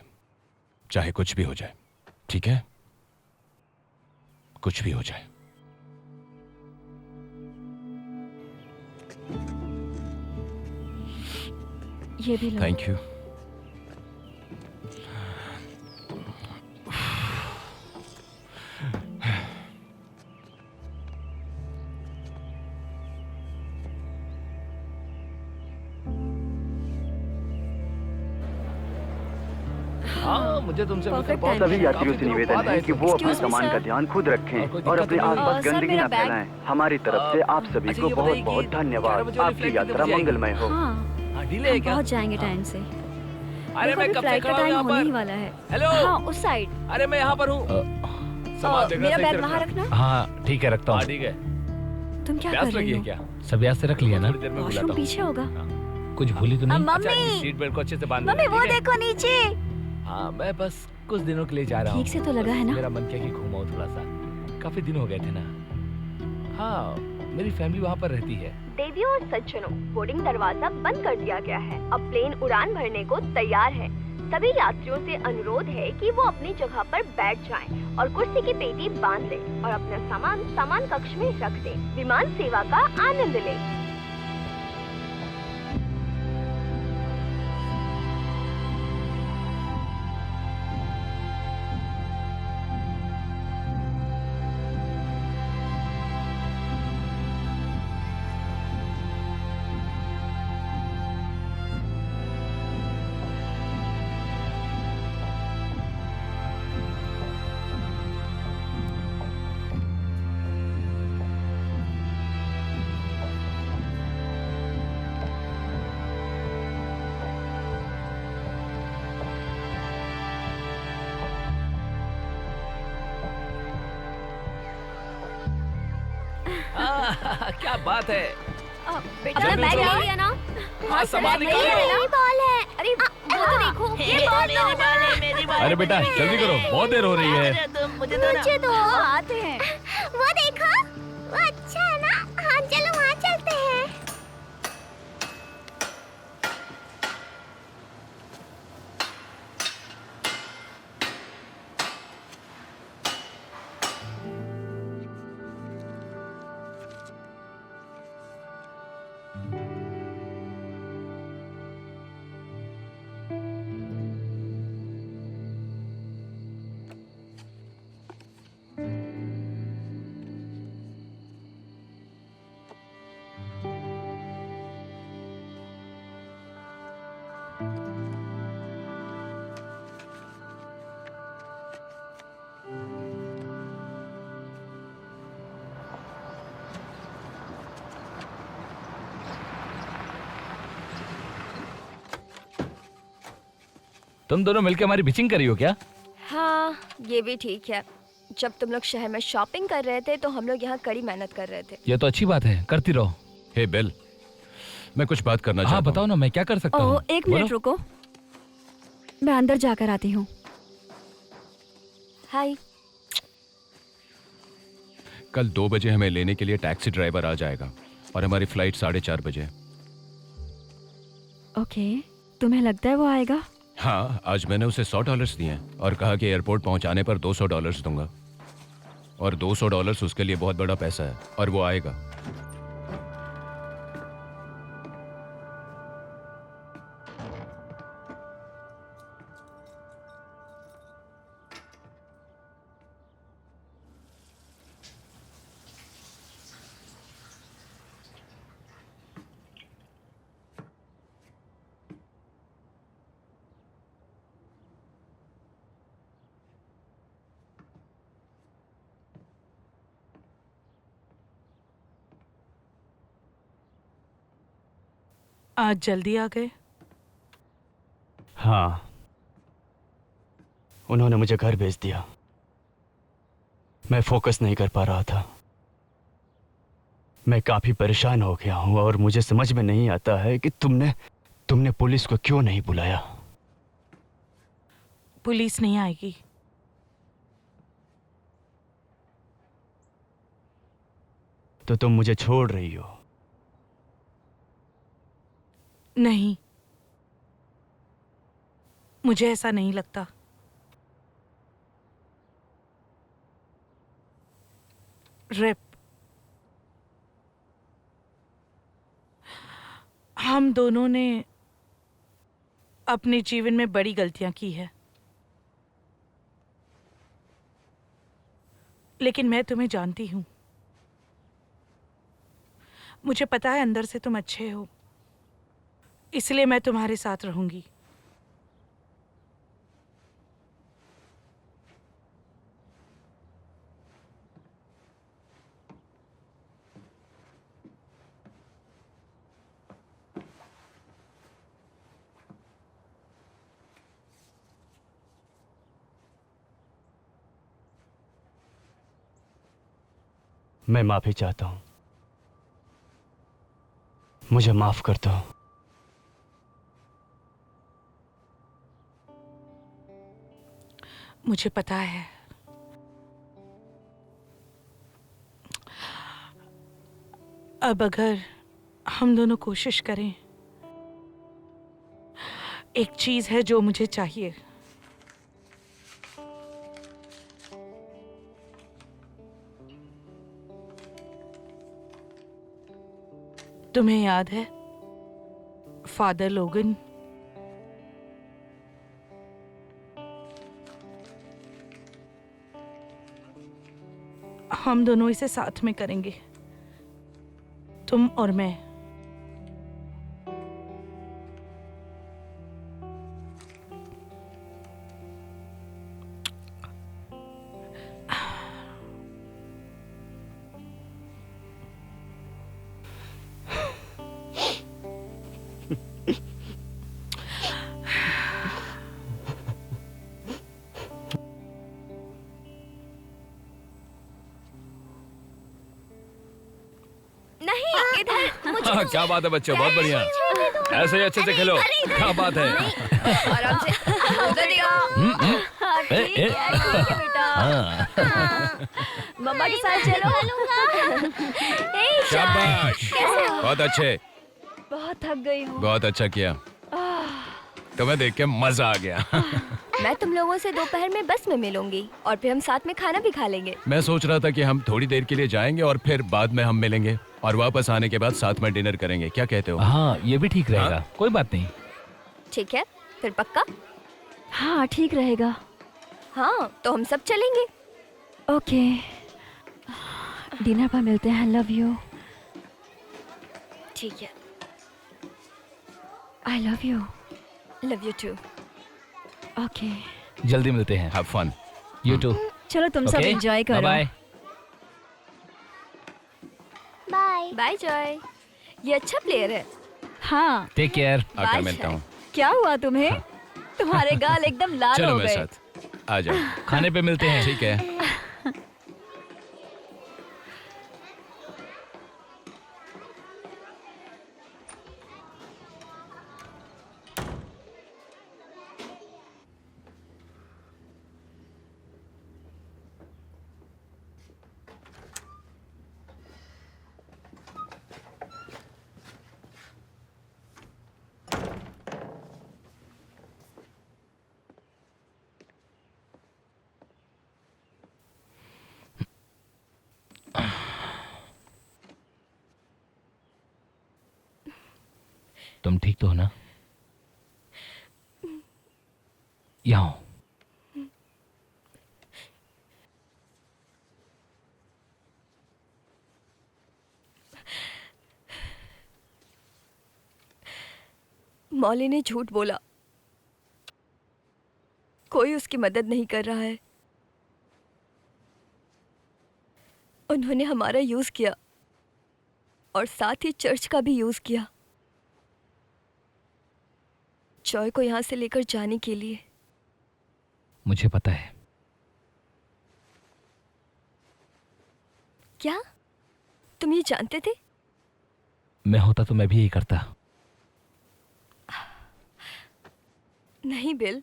चाहे कुछ भी हो जाए, ठीक है? कुछ भी हो जाए। ये भी लो। Thank you. हाँ, मुझे तुमसे मिलकर Perfect बहुत time सभी यात्रियों से निवेदन है कि वो अपने सामान का ध्यान खुद रखें और अपने आसपास सर, गंदगी मेरा न बैग। फैलाएं। हमारी तरफ से आप सभी अच्छा, को ये बहुत बताइए बहुत कि धन्यवाद। 11 बजे वाली आपकी फ्लाइट यात्रा कितने बजे आएगी? मंगलमय हो। हाँ, डिले है क्या? पहुंच जाएंगे टाइम से। अरे देखो, मैं अभी कब से फ्लाइट का खड़ा हूँ टाइम यहाँ होने ही पर। वाला है। हेलो। हाँ, उस साइड। अरे मैं यहाँ पर हूँ। मेरा बैग वहाँ रखना। हाँ ठीक है, रखता हूँ। ठीक है। तुम क्या प्यास कर रही लगी है हो? क्या? सब याद से रख लिया ना? थोड़ी देर में वॉशरूम बुलाता हूँ। पीछे होगा। कुछ भूली तो नहीं? मम्मी! अच्छा, सीट बेल्ट को अच्छे से बांध मम्मी देना, वो ठीक है? देखो नीचे। हाँ, मैं बस कुछ दिनों के लिए जा रहा हूँ। ठीक से तो लगा बस है ना? मेरा मन किया कि घूमाऊं थोड़ा सा। काफी दिन हो गए थे ना। हाँ, मेरी फैमिली वहाँ पर रहती है। देवियों और सज्जनों, बोर्डिंग दरवाजा बंद कर दिया गया है। अब प्लेन उड़ान भरने को तैयार है। सभी यात्रियों से अनुरोध है कि वो अपनी जगह पर बैठ जाएं और कुर्सी की पेटी बांध लें और अपना सामान कक्ष में रख दें। विमान सेवा का आनंद लें। क्या बात है? बेटा अच्छा, बैग चलो। ले लिया ना? हाँ, सामान निकालो। ये मेरी बॉल है। अरे वो तो देखो, ये बॉल तो अरे बेटा जल्दी करो, बहुत देर हो रही है। मुझे तो आते हैं। वो देखो, वो अच्छा है ना? हाँ चलो वहाँ चलते हैं। तुम दोनों मिलकर हमारी बिचिंग करी हो क्या? हाँ ये भी ठीक है। जब तुम लोग शहर में शॉपिंग कर रहे थे तो हम लोग यहाँ कड़ी मेहनत कर रहे थे। ये तो अच्छी बात है, करती रहो। हे बिल, मैं कुछ बात करना हाँ चाहता हूँ। बताओ ना, मैं क्या कर सकता हूँ? एक मिनट रुको, मैं अंदर जाकर आती हूँ। हाय। कल 2 बजे हमें लेने के लिए टैक्सी ड्राइवर आ जाएगा और हमारी फ्लाइट 4:30 बजे। ओके, तुम्हें लगता है वो आएगा? हाँ, आज मैंने उसे $100 दिए हैं और कहा कि एयरपोर्ट पहुंचाने पर $200 दूंगा। और $200 उसके लिए बहुत बड़ा पैसा है और वो आएगा। आज जल्दी आ गए। हाँ, उन्होंने मुझे घर भेज दिया। मैं फोकस नहीं कर पा रहा था। मैं काफी परेशान हो गया हूं और मुझे समझ में नहीं आता है कि तुमने पुलिस को क्यों नहीं बुलाया। पुलिस नहीं आएगी। तो तुम मुझे छोड़ रही हो? नहीं, मुझे ऐसा नहीं लगता। रिप, हम दोनों ने अपने जीवन में बड़ी गलतियां की है, लेकिन मैं तुम्हें जानती हूं। मुझे पता है अंदर से तुम अच्छे हो, इसलिए मैं तुम्हारे साथ रहूंगी। मैं माफी चाहता हूं, मुझे माफ कर दो। मुझे पता है। अब अगर हम दोनों कोशिश करें, एक चीज है जो मुझे चाहिए। तुम्हें याद है फादर लोगन? हम दोनों इसे साथ में करेंगे, तुम और मैं। इधर मुझे हाँ, क्या बात है बच्चों, बहुत बढ़िया। ऐसे ही अच्छे से खेलो। क्या बात है? आराम से उधर देखो। मम्मा के साथ चलो। शाबाश, बहुत अच्छे। बहुत थक गई हूँ। बहुत अच्छा किया, तुम्हें देख के मजा आ गया। मैं तुम लोगों से दोपहर में बस में मिलूंगी और फिर हम साथ में खाना भी खा लेंगे। मैं सोच रहा था कि हम थोड़ी देर के लिए जाएंगे और फिर बाद में हम मिलेंगे और वापस आने के बाद साथ में डिनर करेंगे। क्या कहते हो? हाँ, ये भी ठीक रहेगा। हाँ? कोई बात नहीं। ठीक है, फिर पक्का? हाँ ठीक रहेगा। हाँ, तो हम सब चलेंगे। ओके, डिनर पर मिलते हैं। Love you. ठीक है, I love you. Love you too. Okay, जल्दी मिलते हैं। Have fun. You too. चलो तुम सब एंजॉय करो। बाय। बाय। बाय जॉय, ये अच्छा प्लेयर है। हाँ, टेक केयर। आकर Bye, मिलता हूँ। क्या हुआ तुम्हें? तुम्हारे गाल एकदम लाल चलो हो मेरे गए। साथ आ जाओ। खाने पे मिलते हैं। ठीक है। तुम ठीक तो हो ना? यहाँ हो। मौली ने झूठ बोला, कोई उसकी मदद नहीं कर रहा है। उन्होंने हमारा यूज किया और साथ ही चर्च का भी यूज किया, जॉय को यहां से लेकर जाने के लिए। मुझे पता है। क्या तुम ये जानते थे? मैं होता तो मैं भी यही करता। नहीं बिल,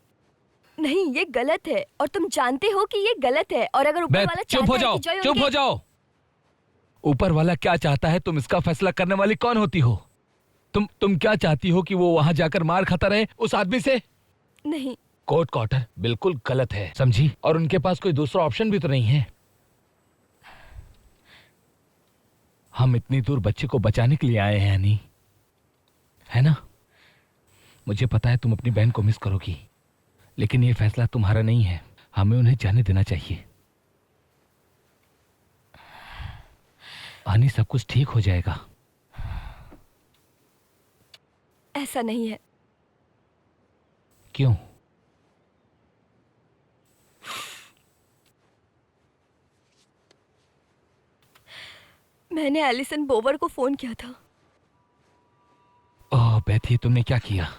नहीं, ये गलत है और तुम जानते हो कि ये गलत है। और अगर ऊपर वाला चुप हो चाहता है जाओ, कि जॉय चुप उनके- हो जाओ। ऊपर वाला क्या चाहता है, तुम इसका फैसला करने वाली कौन होती हो? तुम क्या चाहती हो कि वो वहां जाकर मार खाता रहे उस आदमी से? नहीं, कोर्ट का ऑर्डर बिल्कुल गलत है, समझी? और उनके पास कोई दूसरा ऑप्शन भी तो नहीं है। हम इतनी दूर बच्चे को बचाने के लिए आए हैं यानी, है ना? मुझे पता है तुम अपनी बहन को मिस करोगी, लेकिन ये फैसला तुम्हारा नहीं है। हमें उन्हें जाने देना चाहिए। हनी, सब कुछ ठीक हो जाएगा। ऐसा नहीं है। क्यों? मैंने एलिसन बोवर को फोन किया था। ओह बैथी, तुमने क्या किया?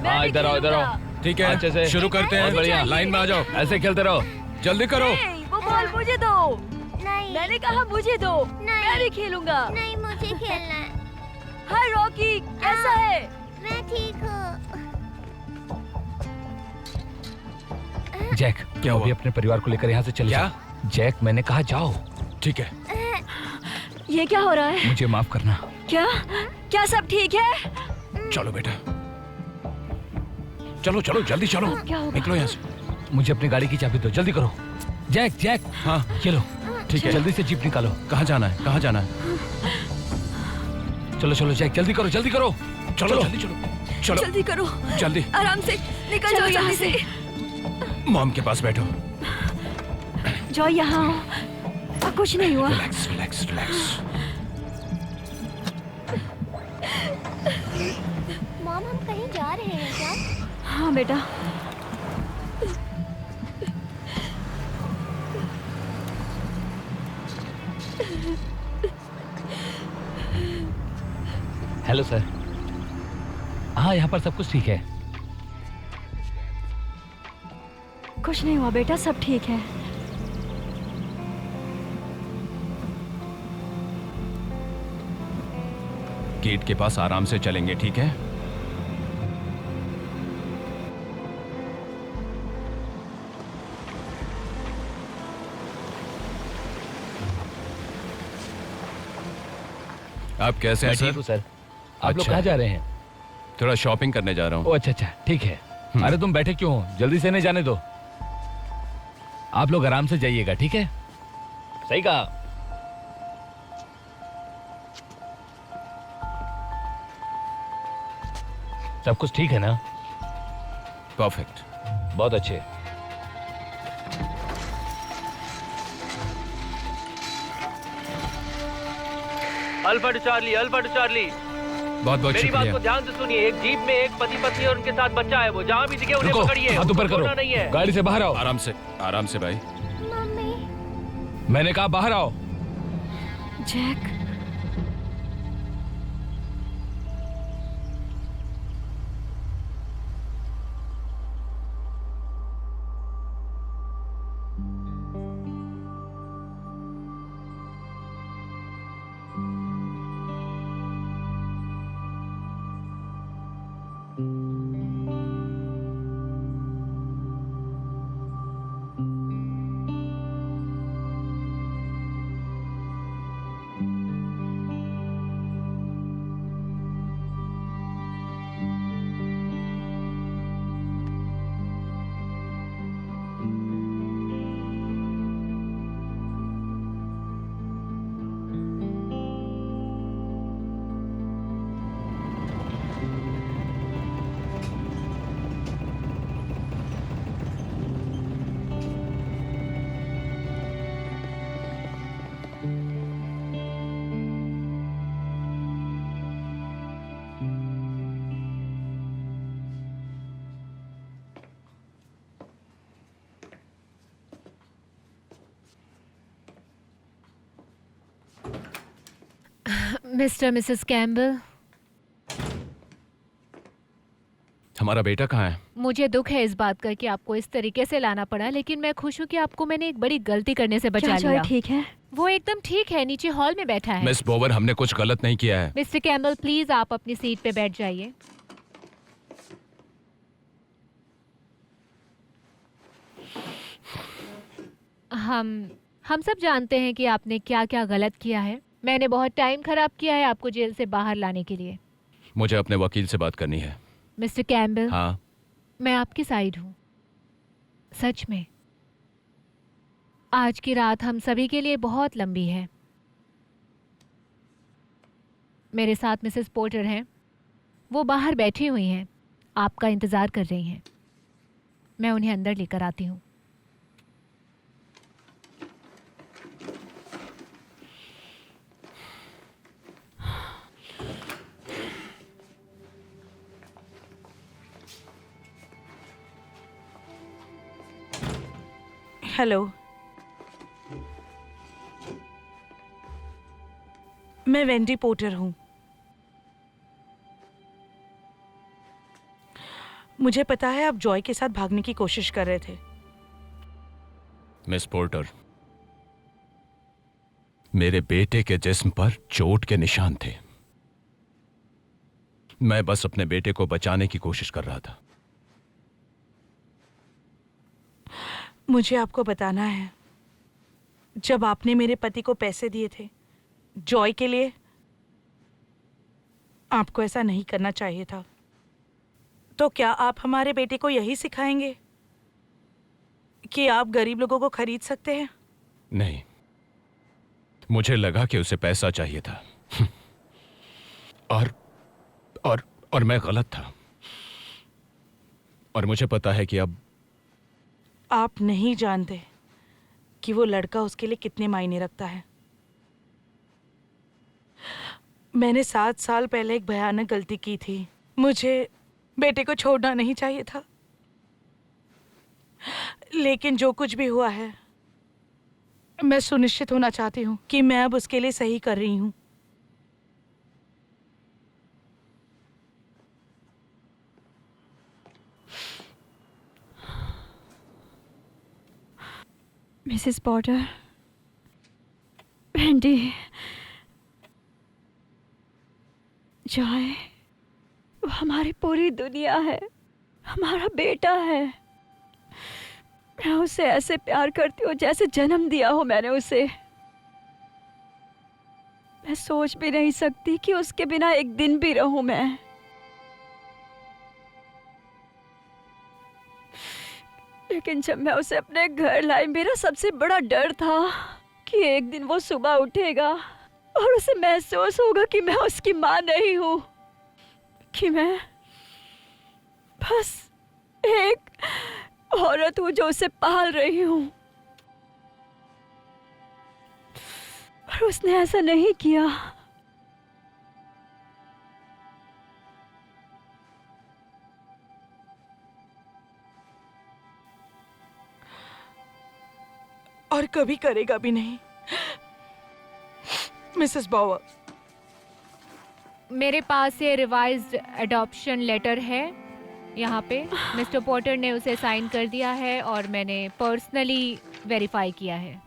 हाँ, इधर आओ, इधर आओ। ठीक है, अच्छे से शुरू करते हैं। बढ़िया। लाइन में आ जाओ, ऐसे खेलते रहो। जल्दी करो। वो बॉल मुझे दो। नहीं मैंने कहा मुझे दो। मैं भी खेलूंगा। नहीं, मुझे खेलना है। हाय रॉकी, कैसा है? मैं ठीक हूँ। जैक, क्या हुआ? अभी अपने परिवार को लेकर यहाँ से चले क्या? जाओ। जैक, मैंने कहा जाओ। ठीक है। ये क्या हो रहा है? मुझे माफ करना। क्या क्या सब ठीक है? चलो बेटा, चलो चलो जल्दी चलो। क्या होगा? निकलो यहाँ से। मुझे अपनी गाड़ी की चाबी दो, जल्दी करो। जैक, जैक, हाँ चलो। ठीक है। जल्दी से जीप निकालो। कहाँ जाना है? कहाँ जाना है? चलो चलो जैक, जल्दी करो, जल्दी करो। चलो जल्दी चलो। चलो जल्दी करो, जल्दी। आराम से निकल जाओ जल्दी से। मॉम के पास बैठो। जो यहाँ हो। कुछ नहीं हुआ। Relax relax relax. मॉम, हम कहीं जा रहे हैं क्या? हाँ बेटा। Hello sir. हाँ, यहाँ पर सब कुछ ठीक है। कुछ नहीं हुआ बेटा, सब ठीक है। गेट के पास आराम से चलेंगे, ठीक है? आप कैसे हैं मैं ठीक सर? हूँ सर। आप लोग अच्छा। कहाँ जा रहे हैं? थोड़ा शॉपिंग करने जा रहा ओ हूँ। अच्छा अच्छा, ठीक है। अरे तुम बैठे क्यों हो? जल्दी से नहीं जाने दो। आप लोग आराम से जाइएगा, ठीक है? सही कहा। सब कुछ ठीक है ना? परफेक्ट। बहुत अच्छे। Alpha two Charlie, alpha two Charlie. बहुत बहुत मेरी बात शुक्रिया। को ध्यान से सुनिए। एक जीप में एक पति पत्नी और उनके साथ बच्चा है। वो जहाँ भी दिखे उन्हें रुको, पकड़िए। हाथ ऊपर छोड़ना करो। नहीं है। गाड़ी से बाहर आओ। आराम से भाई। मैंने कहा बाहर आओ। जैक, मिस्टर मिसेस कैम्बल, हमारा बेटा कहाँ है? मुझे दुख है इस बात का कि आपको इस तरीके से लाना पड़ा, लेकिन मैं खुश हूँ कि आपको मैंने एक बड़ी गलती करने से बचा क्या जॉय लिया। ठीक है? वो एकदम ठीक है, नीचे हॉल में बैठा है। मिस बोवर, हमने कुछ गलत नहीं किया है। मिस्टर कैम्बल, प्लीज आप अपनी सीट पे बैठ जाइए। हम सब जानते हैं कि आपने क्या क्या गलत किया है। मैंने बहुत टाइम खराब किया है आपको जेल से बाहर लाने के लिए। मुझे अपने वकील से बात करनी है। मिस्टर कैम्बल, हाँ, मैं आपकी साइड हूँ, सच में। आज की रात हम सभी के लिए बहुत लंबी है। मेरे साथ मिसेस पोर्टर हैं, वो बाहर बैठी हुई हैं, आपका इंतज़ार कर रही हैं। मैं उन्हें अंदर लेकर आती हूँ। हेलो, मैं वेंडी पोर्टर हूँ। मुझे पता है आप जॉय के साथ भागने की कोशिश कर रहे थे। मिस पोर्टर, मेरे बेटे के जिस्म पर चोट के निशान थे। मैं बस अपने बेटे को बचाने की कोशिश कर रहा था। मुझे आपको बताना है, जब आपने मेरे पति को पैसे दिए थे जॉय के लिए, आपको ऐसा नहीं करना चाहिए था। तो क्या आप हमारे बेटे को यही सिखाएंगे कि आप गरीब लोगों को खरीद सकते हैं? नहीं, मुझे लगा कि उसे पैसा चाहिए था और मैं गलत था। और मुझे पता है कि अब आप नहीं जानते कि वो लड़का उसके लिए कितने मायने रखता है। मैंने 7 साल पहले एक भयानक गलती की थी। मुझे बेटे को छोड़ना नहीं चाहिए था, लेकिन जो कुछ भी हुआ है, मैं सुनिश्चित होना चाहती हूँ कि मैं अब उसके लिए सही कर रही हूँ। मिसेस पॉटर, वेंडी, हमारी पूरी दुनिया है, हमारा बेटा है। मैं उसे ऐसे प्यार करती हूँ जैसे जन्म दिया हो मैंने उसे। मैं सोच भी नहीं सकती कि उसके बिना एक दिन भी रहूं मैं। लेकिन जब मैं उसे अपने घर लाई, मेरा सबसे बड़ा डर था कि एक दिन वो सुबह उठेगा और उसे महसूस होगा कि मैं उसकी माँ नहीं हूँ, कि मैं बस एक औरत हूँ जो उसे पाल रही हूँ। पर उसने ऐसा नहीं किया। और कभी करेगा भी नहीं। मिसेस बावर, मेरे पास ये रिवाइज्ड एडॉप्शन लेटर है। यहाँ पे मिस्टर पॉटर ने उसे साइन कर दिया है और मैंने पर्सनली वेरीफाई किया है।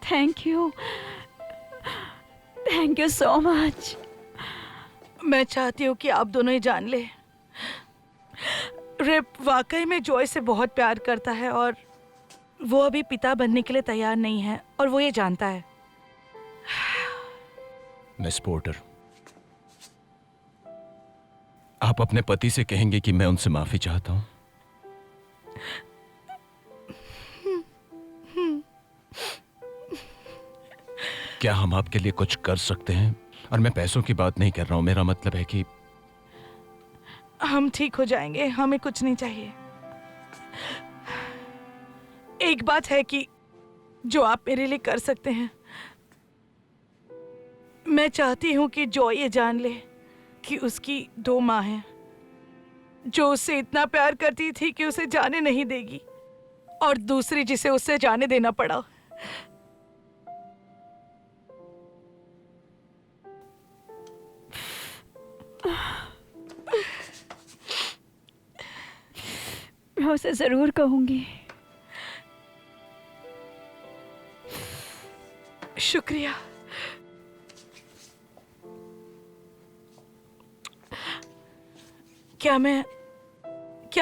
Thank you so much. मैं चाहती हूँ कि आप दोनों ही जान ले, रिप वाकई में जॉय से बहुत प्यार करता है और वो अभी पिता बनने के लिए तैयार नहीं है और वो ये जानता है। मिस पोर्टर, आप अपने पति से कहेंगे कि मैं उनसे माफी चाहता हूं। क्या हम आपके लिए कुछ कर सकते हैं? और मैं पैसों की बात नहीं कर रहा हूं, मेरा मतलब है कि हम ठीक हो जाएंगे, हमें कुछ नहीं चाहिए। एक बात है कि जो आप मेरे लिए कर सकते हैं, मैं चाहती हूं कि जॉय ये जान ले कि उसकी 2 माँ हैं जो उससे इतना प्यार करती थी कि उसे जाने नहीं देगी, और दूसरी जिसे उससे जाने देना पड़ा। मैं उसे जरूर कहूंगी। शुक्रिया। क्या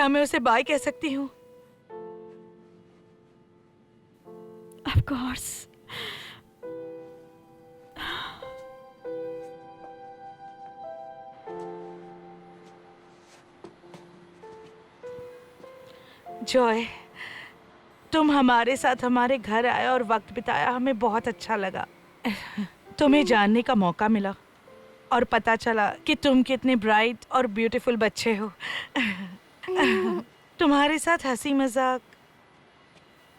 मैं उसे बाय कह सकती हूँ? Of course. जॉय, तुम हमारे साथ हमारे घर आए और वक्त बिताया, हमें बहुत अच्छा लगा। तुम्हें जानने का मौका मिला और पता चला कि तुम कितने ब्राइट और ब्यूटीफुल बच्चे हो। तुम्हारे साथ हंसी मजाक,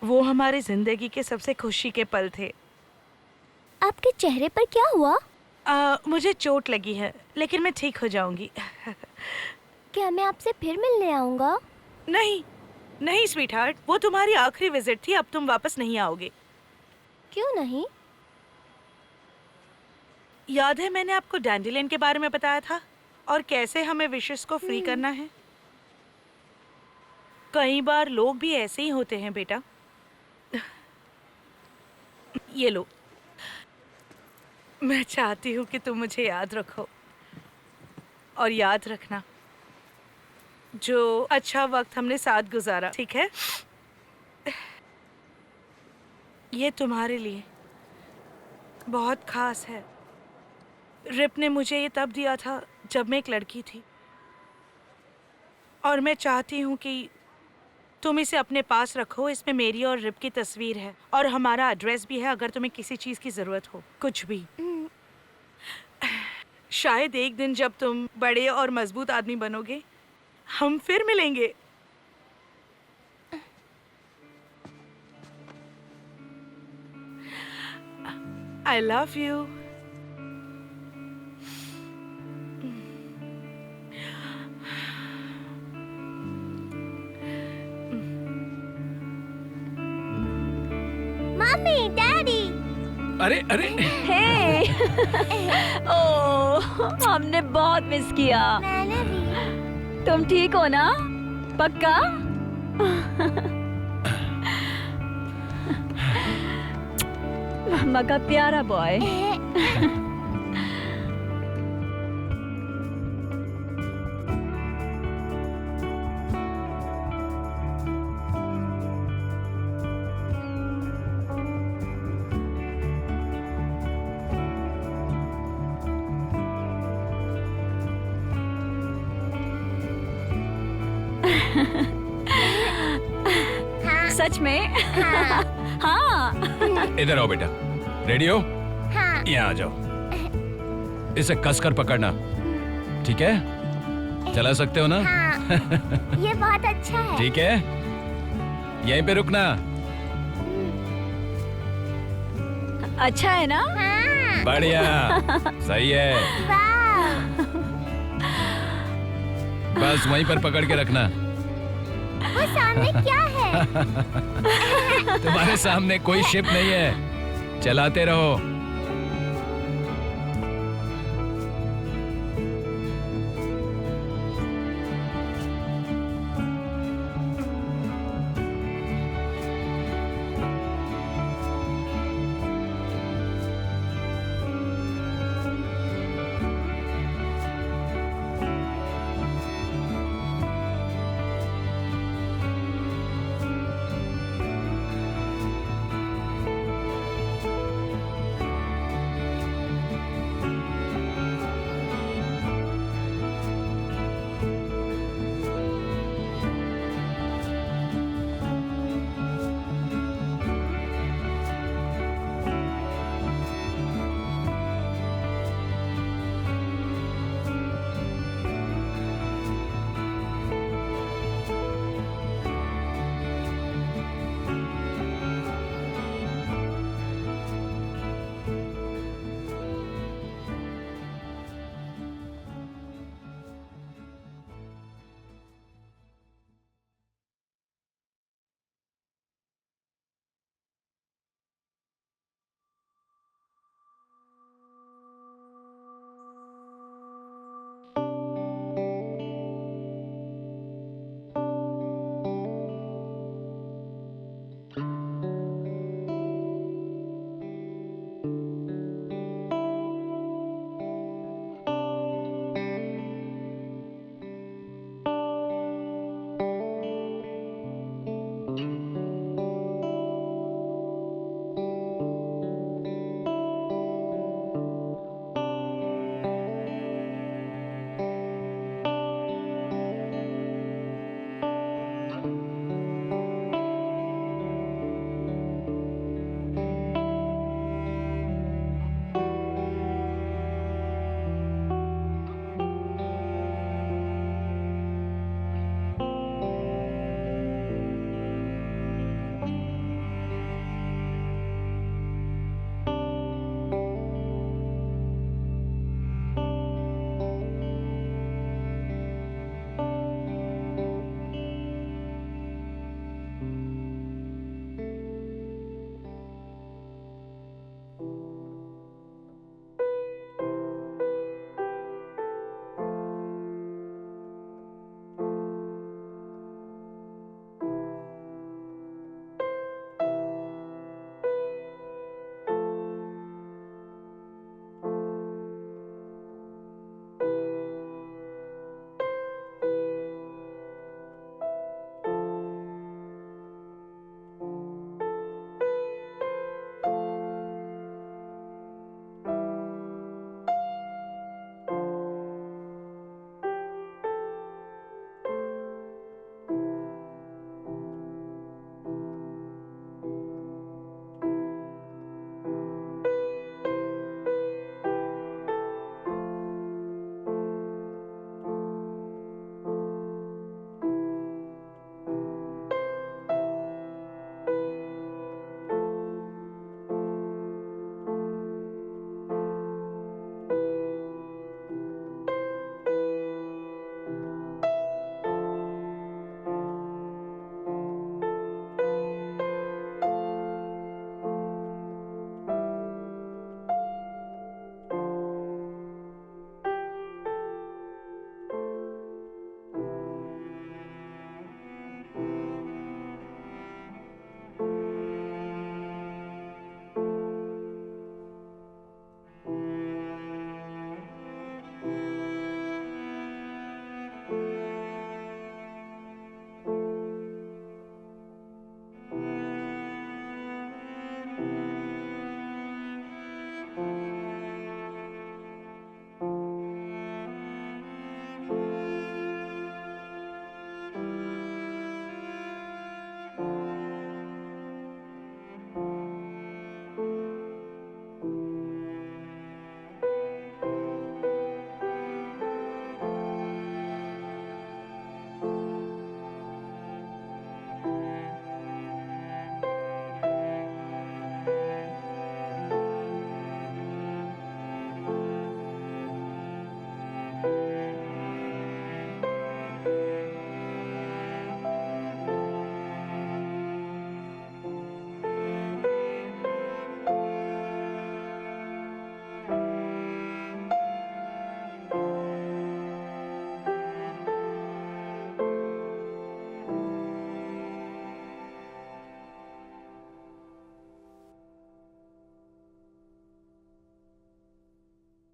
वो हमारी जिंदगी के सबसे खुशी के पल थे। आपके चेहरे पर क्या हुआ? मुझे चोट लगी है, लेकिन मैं ठीक हो जाऊंगी। क्या मैं आपसे फिर मिलने आऊंगा? नहीं स्वीटहार्ट, वो तुम्हारी आखिरी विजिट थी, अब तुम वापस नहीं आओगे। क्यों नहीं? याद है मैंने आपको डैंडिलियन के बारे में बताया था और कैसे हमें विशेस को फ्री करना है। कई बार लोग भी ऐसे ही होते हैं बेटा। ये लो, मैं चाहती हूँ कि तुम मुझे याद रखो और याद रखना जो अच्छा वक्त हमने साथ गुजारा, ठीक है? ये तुम्हारे लिए बहुत खास है। रिप ने मुझे ये तब दिया था जब मैं एक लड़की थी, और मैं चाहती हूँ कि तुम इसे अपने पास रखो। इसमें मेरी और रिप की तस्वीर है और हमारा एड्रेस भी है, अगर तुम्हें किसी चीज़ की ज़रूरत हो, कुछ भी। शायद एक दिन जब तुम बड़े और मजबूत आदमी बनोगे, हम फिर मिलेंगे। आई लव यू। Mummy, daddy. अरे अरे हे ओ, हमने बहुत मिस किया। मैंने भी। तुम ठीक हो ना? पक्का? मम्मा का प्यारा बॉय। सच में? हाँ। इधर आओ बेटा। रेडी हो? हाँ। यहाँ आ जाओ। इसे कसकर पकड़ना, ठीक है? चला सकते हो ना? हाँ। ये बहुत अच्छा है। ठीक है, यहीं पे रुकना। अच्छा है ना? हाँ। बढ़िया, सही है। वाह। बस वहीं पर पकड़ के रखना। वो सामने क्या है? तुम्हारे सामने कोई शिप नहीं है, चलाते रहो।